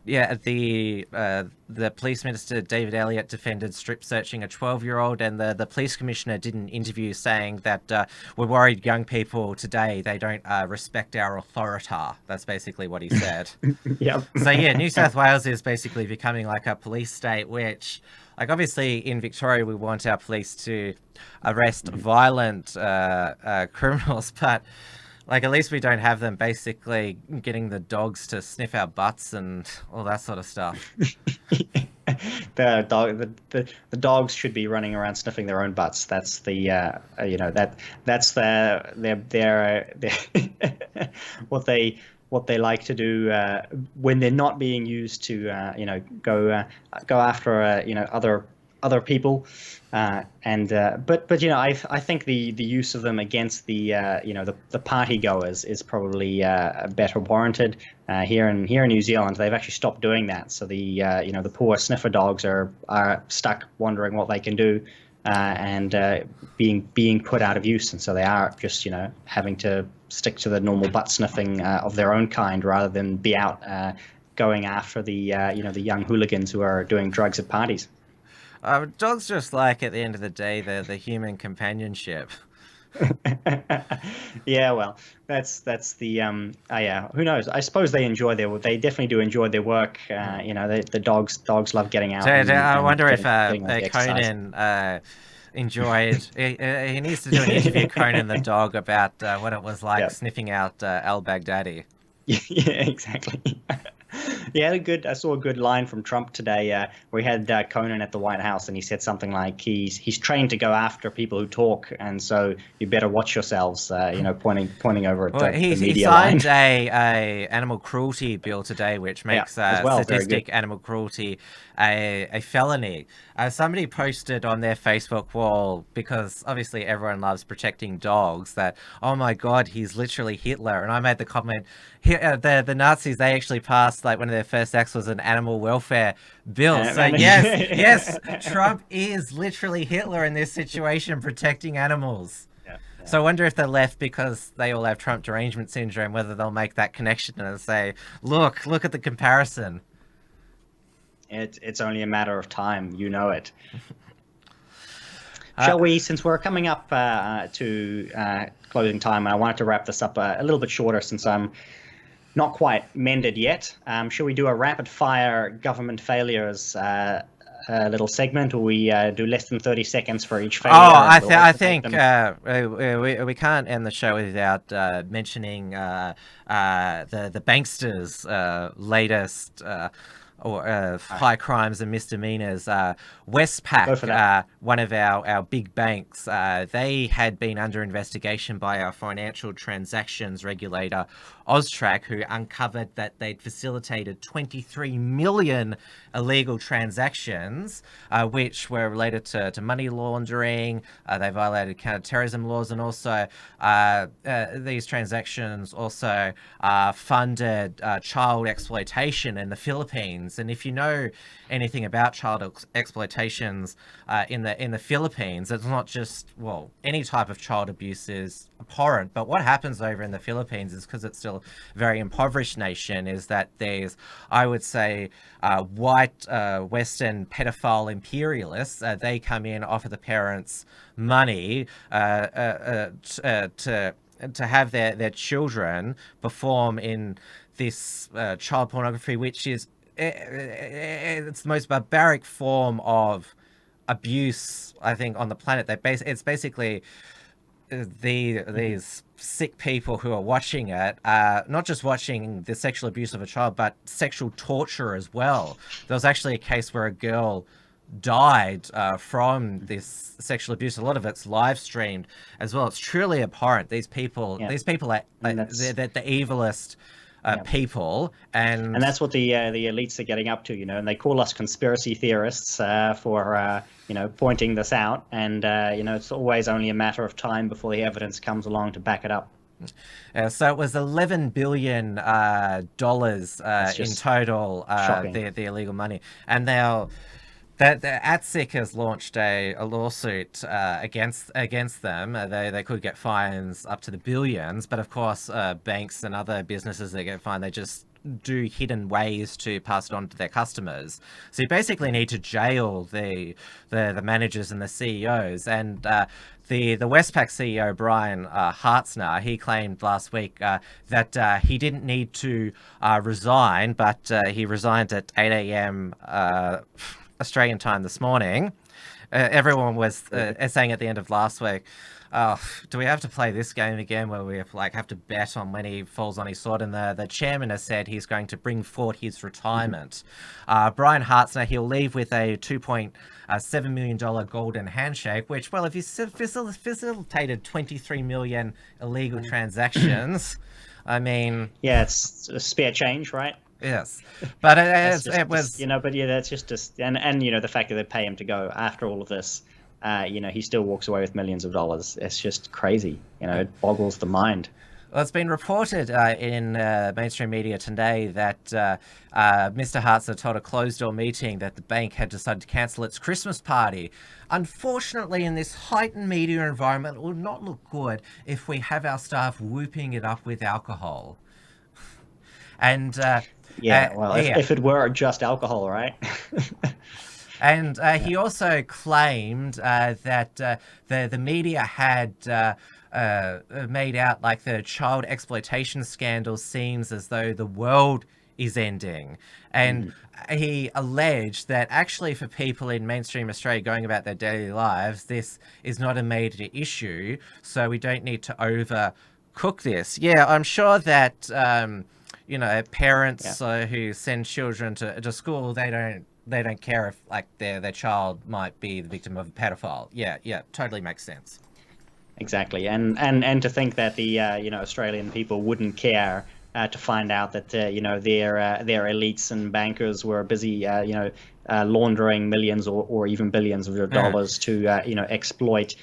The police minister, David Elliott, defended strip searching a 12-year-old, and the police commissioner did an interview saying that we're worried young people today, they don't respect our authority. That's basically what he said. Yep. So yeah, New South Wales is basically becoming like a police state, which, like, obviously in Victoria we want our police to arrest violent criminals, but like at least we don't have them basically getting the dogs to sniff our butts and all that sort of stuff. The dogs should be running around sniffing their own butts. That's the that's their what they like to do when they're not being used to go after other people, but I think the use of them against the party goers is probably better warranted. Here in New Zealand, they've actually stopped doing that. So the poor sniffer dogs are stuck wondering what they can do, and being put out of use, and so they are just having to stick to the normal butt sniffing of their own kind rather than be out going after the young hooligans who are doing drugs at parties. Dogs just like, at the end of the day, the human companionship. Yeah, well, that's the who knows? I suppose they definitely do enjoy their work. The dogs love getting out. I wonder if Conan enjoyed. He needs to do an interview, Conan the dog, about what it was like sniffing out al-Baghdadi. Yeah, exactly. Yeah, I saw a good line from Trump today where he had Conan at the White House, and he said something like he's trained to go after people who talk, and so you better watch yourselves. Pointing over at the media he signed a animal cruelty bill today, which makes sadistic animal cruelty a felony. Somebody posted on their Facebook wall, because obviously everyone loves protecting dogs, that, oh my God, he's literally Hitler. And I made the comment, the Nazis, they actually passed, like, one of their first acts was an animal welfare bill. So yes, Trump is literally Hitler in this situation, protecting animals. Yeah. So I wonder if the left, because they all have Trump derangement syndrome, whether they'll make that connection and say, look at the comparison. It's only a matter of time, you know it. Shall we, since we're coming up to closing time, and I wanted to wrap this up a little bit shorter since I'm not quite mended yet, shall we do a rapid fire government failures little segment, or we do less than 30 seconds for each failure? I think we can't end the show without mentioning the banksters' latest high crimes and misdemeanors. Westpac, one of our big banks, they had been under investigation by our financial transactions regulator, Austrac, who uncovered that they'd facilitated 23 million illegal transactions, which were related to money laundering. They violated counter-terrorism laws, and also these transactions also funded child exploitation in the Philippines. And if you know anything about child exploitations in the Philippines, it's not just, well, any type of child abuse is abhorrent, but what happens over in the Philippines is, because it's still a very impoverished nation, is that there's, I would say, white Western pedophile imperialists. They come in, offer the parents money to have their children perform in this child pornography, which is it's the most barbaric form of abuse, I think, on the planet. It's basically these sick people who are watching it, not just watching the sexual abuse of a child, but sexual torture as well. There was actually a case where a girl died from this sexual abuse. A lot of it's live streamed as well. It's truly abhorrent. These people are they're the evilest people, and that's what the elites are getting up to, and they call us conspiracy theorists for pointing this out, and it's always only a matter of time before the evidence comes along to back it up. So it was $11 billion in total, the illegal money, and that the ATSIC has launched a lawsuit against them. They could get fines up to the billions, but of course, banks and other businesses that get fined, they just do hidden ways to pass it on to their customers. So you basically need to jail the managers and the CEOs. And the Westpac CEO, Brian Hartzner, he claimed last week that he didn't need to resign, but he resigned at 8 a.m. Australian time this morning. Everyone was saying at the end of last week, oh, do we have to play this game again where we have to bet on when he falls on his sword? And the chairman has said he's going to bring forward his retirement. Brian Hartzner, he'll leave with a $2.7 million golden handshake, which, well, if he's facilitated 23 million illegal transactions, I mean... Yeah, it's a spare change, right? Yes, but it was... but yeah, that's just... And the fact that they pay him to go after all of this... he still walks away with millions of dollars. It's just crazy. It boggles the mind. Well, it's been reported in mainstream media today that Mr. Hartzner told a closed-door meeting that the bank had decided to cancel its Christmas party. Unfortunately, in this heightened media environment, it would not look good if we have our staff whooping it up with alcohol. And if it were just alcohol, right? And he also claimed that the media had made out like the child exploitation scandal seems as though the world is ending. And he alleged that actually for people in mainstream Australia going about their daily lives, this is not a major issue, so we don't need to overcook this. Yeah, I'm sure that, parents who send children to school, they don't care if their child might be the victim of a pedophile. Yeah, totally makes sense. Exactly, and to think that the Australian people wouldn't care to find out that their elites and bankers were busy laundering millions or even billions of dollars to exploit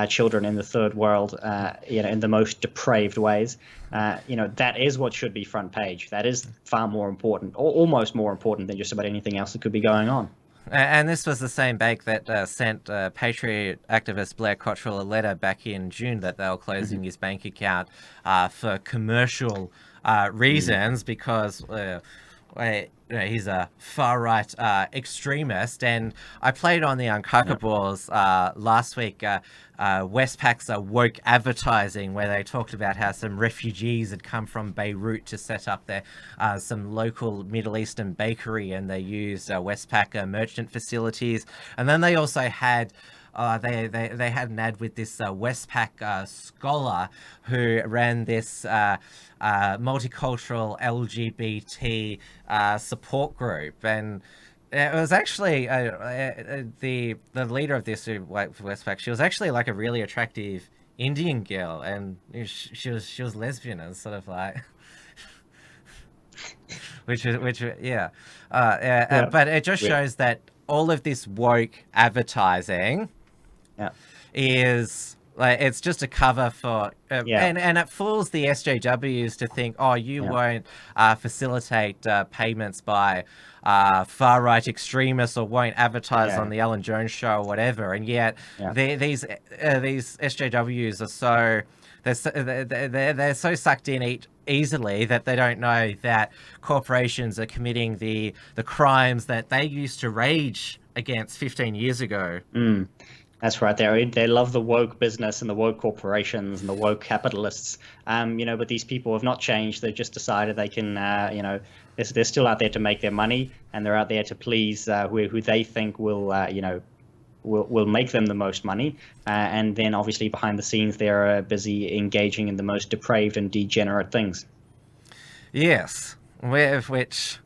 children in the third world in the most depraved ways. That is what should be front page. That is far more important, or almost more important than just about anything else that could be going on. And this was the same bank that sent Patriot activist Blair Cottrell a letter back in June that they were closing his bank account for commercial reasons because he's a far-right extremist. And I played on the Uncockables last week Westpac's woke advertising, where they talked about how some refugees had come from Beirut to set up their some local Middle Eastern bakery, and they used Westpac merchant facilities. And then they also had they had an ad with this Westpac scholar who ran this multicultural LGBT support group. And it was actually the leader of this Westpac. She was actually like a really attractive Indian girl, and she was lesbian and sort of like, which yeah. But it just shows that all of this woke advertising is like, it's just a cover for and it fools the SJWs to think, oh, you won't facilitate payments by far-right extremists, or won't advertise on the Alan Jones show or whatever. And yet these SJWs are so they're so sucked in easily that they don't know that corporations are committing the crimes that they used to rage against 15 years ago. That's right. They love the woke business and the woke corporations and the woke capitalists. But these people have not changed. They've just decided they can, they're still out there to make their money, and they're out there to please who they think will make them the most money. And then obviously behind the scenes, they're busy engaging in the most depraved and degenerate things. Yes, which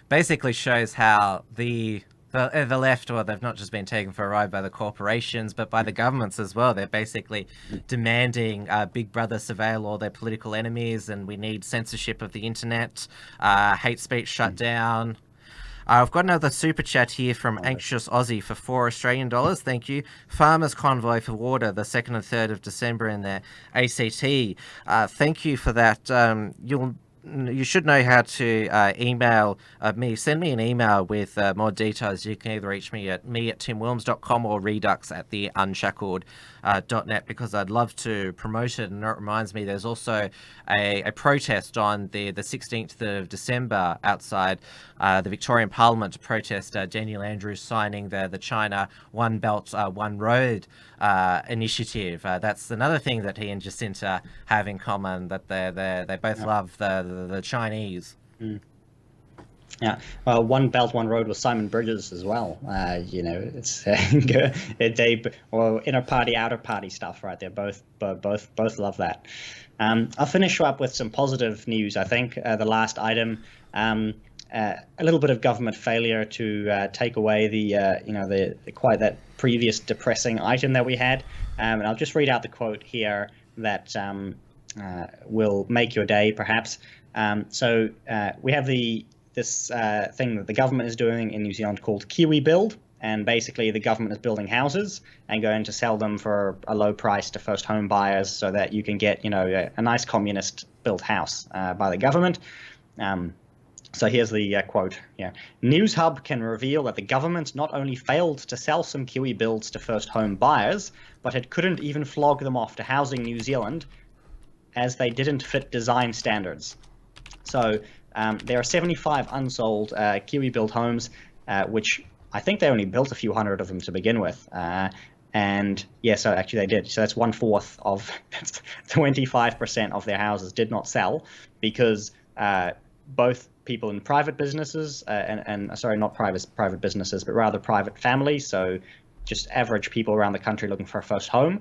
basically shows how the left, well, they've not just been taken for a ride by the corporations, but by the governments as well. They're basically demanding Big Brother surveil all their political enemies, and we need censorship of the internet, hate speech shut down. I've got another super chat here from Anxious Aussie for $4 Australian. Thank you. Farmers Convoy for water, the 2nd and 3rd of December in their ACT. Thank you for that. You'll you should know how to email me. Send me an email with more details. You can either reach me at timwilms.com or redux@theunshackled.net, because I'd love to promote it. And it reminds me, there's also a protest on the 16th of December outside the Victorian Parliament to protest Daniel Andrews signing the China One Belt, One Road initiative. That's another thing that he and Jacinta have in common, that they both love the Chinese. Yeah, One Belt, One Road with Simon Bridges as well. It's inner party, outer party stuff, right? They're both love that. I'll finish up with some positive news. I think the last item, a little bit of government failure to take away the quite that previous depressing item that we had. And I'll just read out the quote here that will make your day, perhaps. So we have this thing that the government is doing in New Zealand called Kiwi Build. And basically the government is building houses and going to sell them for a low price to first home buyers, so that you can get, a nice communist built house by the government. So here's the quote. Yeah. News Hub can reveal that the government not only failed to sell some Kiwi builds to first home buyers, but it couldn't even flog them off to Housing New Zealand, as they didn't fit design standards. So there are 75 unsold Kiwi built homes, which I think they only built a few hundred of them to begin with. And yeah, so actually they did. So that's 1/4 of 25% of their houses did not sell, because both people in private businesses and sorry, not private businesses, but rather private families. So just average people around the country looking for a first home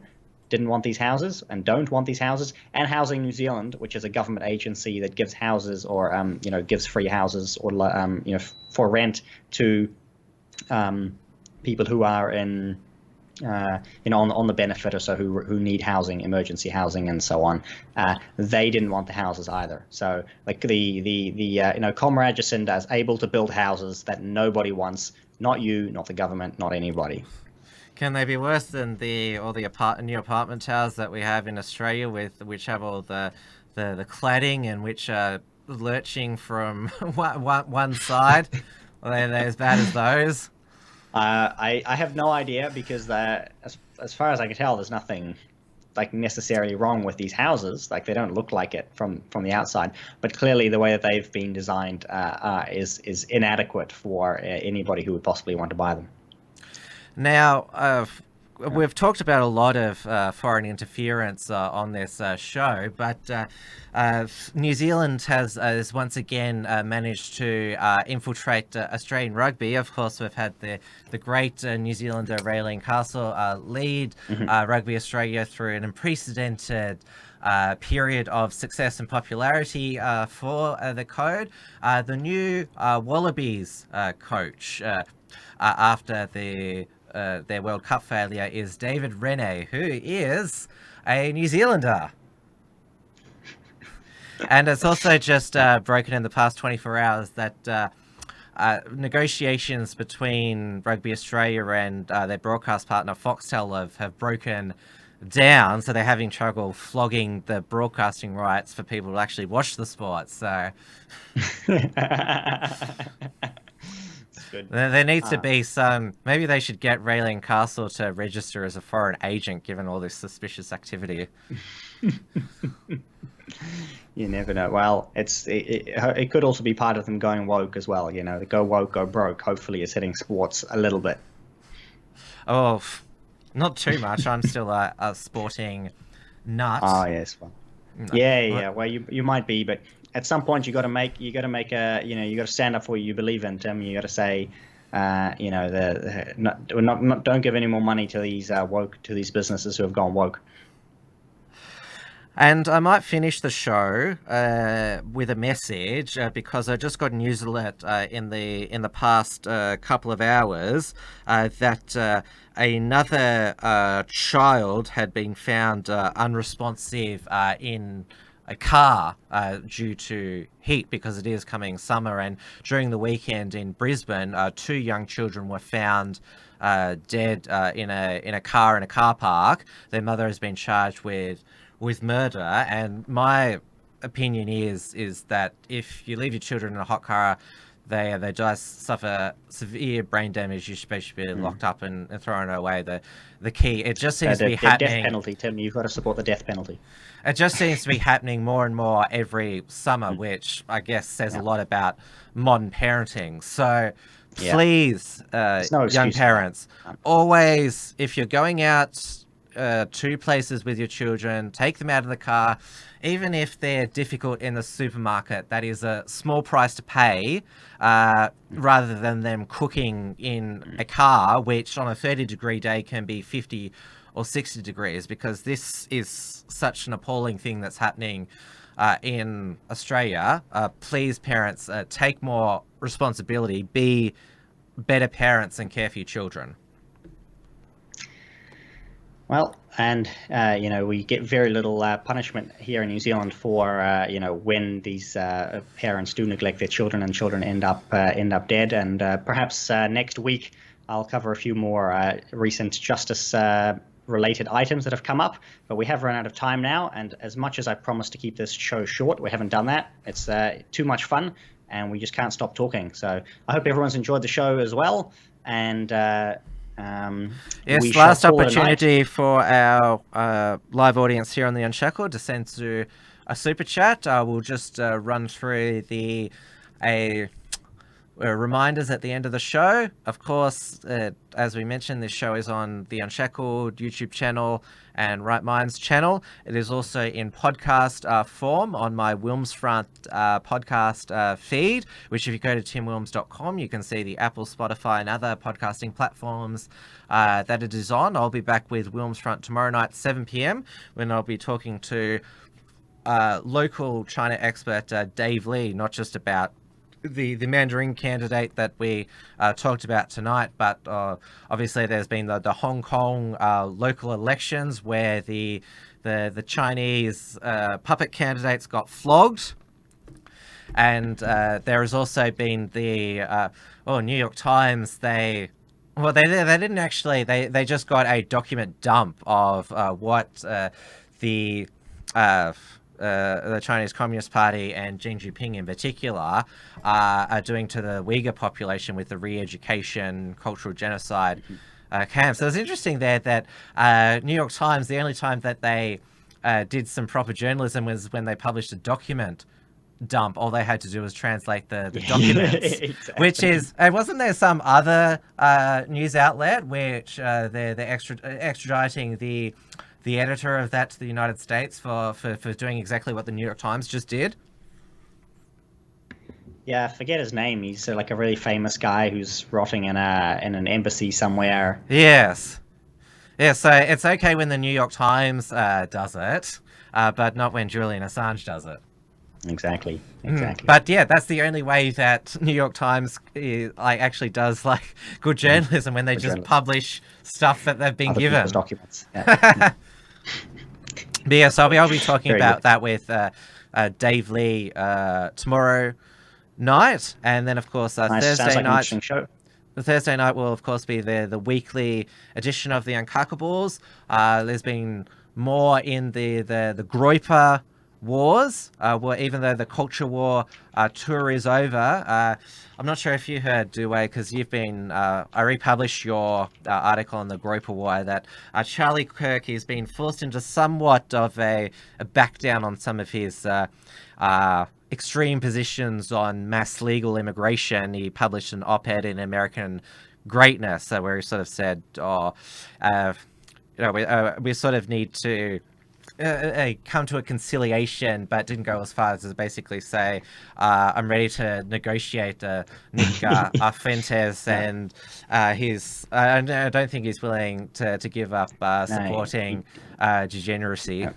didn't want these houses and don't want these houses. And Housing New Zealand, which is a government agency that gives houses or gives free houses or for rent to people who are in on the benefit, or so who need housing, emergency housing, and so on. They didn't want the houses either. So like the Comrade Jacinta is able to build houses that nobody wants, not you, not the government, not anybody. Can they be worse than all the new apartment towers that we have in Australia, which have all the cladding and which are lurching from one side? Are they as bad as those? I have no idea, because as far as I can tell, there's nothing like necessarily wrong with these houses. Like, they don't look like it from the outside, but clearly the way that they've been designed is inadequate for anybody who would possibly want to buy them. Now, we've talked about a lot of foreign interference on this show, but New Zealand has once again managed to infiltrate Australian rugby. Of course, we've had the great New Zealander Raelene Castle lead Rugby Australia through an unprecedented period of success and popularity for the code. The new Wallabies coach after their World Cup failure is David Rene, who is a New Zealander. And it's also just broken in the past 24 hours that negotiations between Rugby Australia and their broadcast partner Foxtel have broken down, so they're having trouble flogging the broadcasting rights for people to actually watch the sport. So there needs to be some. Maybe they should get Raelene Castle to register as a foreign agent, given all this suspicious activity. You never know. Well, it could also be part of them going woke as well. The go woke, go broke. Hopefully, is hitting sports a little bit. Oh, not too much. I'm still a sporting nut. Oh yes, well, yeah. Well, you might be, but at some point you got to make you got to stand up for what you believe in, Tim. You got to say, don't give any more money to these businesses who have gone woke. And I might finish the show with a message because I just got a news alert in the past couple of hours that another child had been found unresponsive in a car due to heat, because it is coming summer. And during the weekend in Brisbane, 2 young children were found dead in a car park. Their mother has been charged with murder, and my opinion is that if you leave your children in a hot car, they just suffer severe brain damage. You're supposed to be locked up and thrown away. The key, it just seems to be happening. Death penalty, Tim. You've got to support the death penalty. It just seems to be happening more and more every summer, which I guess says a lot about modern parenting. So please, young parents, always, if you're going out to places with your children, take them out of the car. Even if they're difficult in the supermarket, that is a small price to pay, rather than them cooking in a car, which on a 30-degree day can be 50 or 60 degrees, because this is such an appalling thing that's happening in Australia. Please, parents, take more responsibility, be better parents, and care for your children. Well, and we get very little punishment here in New Zealand for when these parents do neglect their children and children end up dead. And perhaps next week I'll cover a few more recent justice related items that have come up. But we have run out of time now, and as much as I promised to keep this show short, we haven't done that. It's too much fun, and we just can't stop talking. So I hope everyone's enjoyed the show as well. And yes, last opportunity for our live audience here on the Unshackled to send through a super chat. We'll just run through the reminders at the end of the show. Of course, as we mentioned, this show is on the Unshackled YouTube channel and Right Minds channel. It is also in podcast form on my Wilms Front podcast feed, which if you go to timwilms.com, you can see the Apple, Spotify and other podcasting platforms that it is on. I'll be back with Wilms Front tomorrow night, 7 p.m, when I'll be talking to local China expert Dave Lee, not just about the Mandarin candidate that we talked about tonight, but obviously there's been the Hong Kong local elections where the Chinese puppet candidates got flogged, and there has also been the New York Times. They didn't actually, they just got a document dump of what the Chinese Communist Party and Xi Jinping in particular are doing to the Uyghur population with the re-education, cultural genocide camps. So it's interesting there that New York Times, the only time that they did some proper journalism was when they published a document dump. All they had to do was translate the documents, exactly. Which is, wasn't there some other news outlet which they're extraditing the editor of that to the United States for doing exactly what the New York Times just did? Yeah, I forget his name. He's like a really famous guy who's rotting in an embassy somewhere. Yes. Yeah, so it's okay when the New York Times does it, but not when Julian Assange does it. Exactly. But yeah, that's the only way that New York Times actually does good journalism, when they just publish stuff that they've been given. Documents. Yeah. But yeah, so I'll be talking about that with Dave Lee tomorrow night, and then of course Thursday night. Show. The Thursday night will of course be the weekly edition of the Uncackables. There's been more in the Groiper wars, even though the culture war tour is over. I'm not sure if you heard, Dieuwe, because you've been, I republished your article on the Groiper war, that Charlie Kirk has been forced into somewhat of a back down on some of his extreme positions on mass legal immigration. He published an op-ed in American Greatness where he sort of said, we sort of need to come to a conciliation, but didn't go as far as to basically say, I'm ready to negotiate Nick Fuentes, and I don't think he's willing to give up supporting degeneracy. Yeah.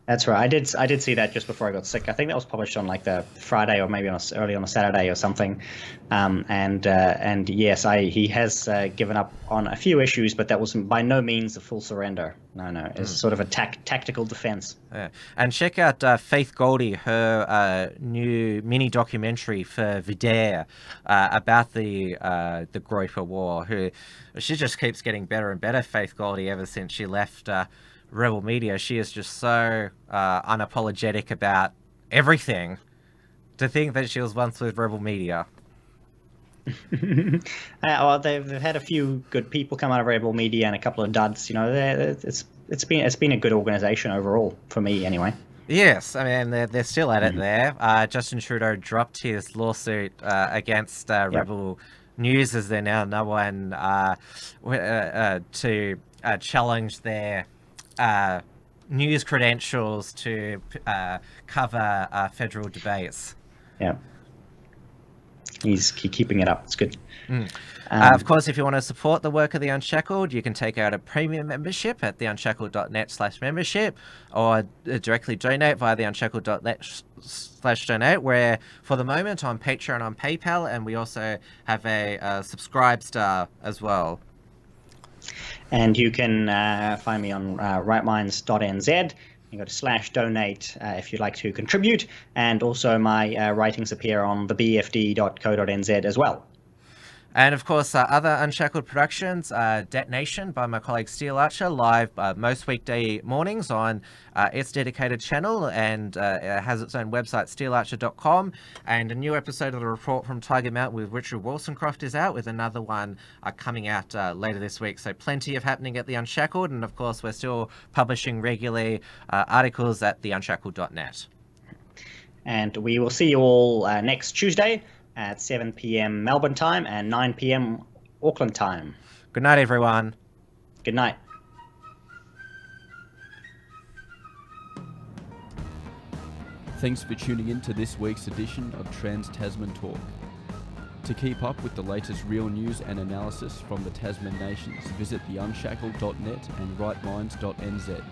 That's right. I did see that just before I got sick. I think that was published on the Friday or maybe early on a Saturday or something. And yes, he has given up on a few issues, but that was by no means a full surrender. No, it's sort of a tactical defense. Yeah. And check out Faith Goldie, her new mini documentary for Vidare about the Groiper War. She just keeps getting better and better, Faith Goldie, ever since she left Rebel Media. She is just so unapologetic about everything. To think that she was once with Rebel Media. Well, they've had a few good people come out of Rebel Media and a couple of duds. You know, it's been a good organization overall for me, anyway. Yes, I mean they're still at it there. Justin Trudeau dropped his lawsuit against Rebel News, as they're now known, to challenge their news credentials to cover federal debates. Yeah. He's keeping it up. It's good. Of course, if you want to support the work of The Unshackled, you can take out a premium membership at theunshackled.net/membership, or directly donate via theunshackled.net/donate, where for the moment on Patreon, on PayPal, and we also have a Subscribestar as well. And you can find me on rightminds.nz. You go to /donate if you'd like to contribute, and also my writings appear on thebfd.co.nz as well. And of course, other Unshackled productions, Detonation by my colleague Steel Archer, live most weekday mornings on its dedicated channel, and it has its own website, steelarcher.com. And a new episode of The Report from Tiger Mountain with Richard Wollstonecroft is out, with another one coming out later this week. So plenty of happening at The Unshackled, and of course, we're still publishing regularly articles at theunshackled.net. And we will see you all next Tuesday at 7 p.m. Melbourne time and 9 p.m. Auckland time. Good night, everyone. Good night. Thanks for tuning in to this week's edition of Trans-Tasman Talk. To keep up with the latest real news and analysis from the Tasman nations, visit theunshackled.net and rightminds.nz.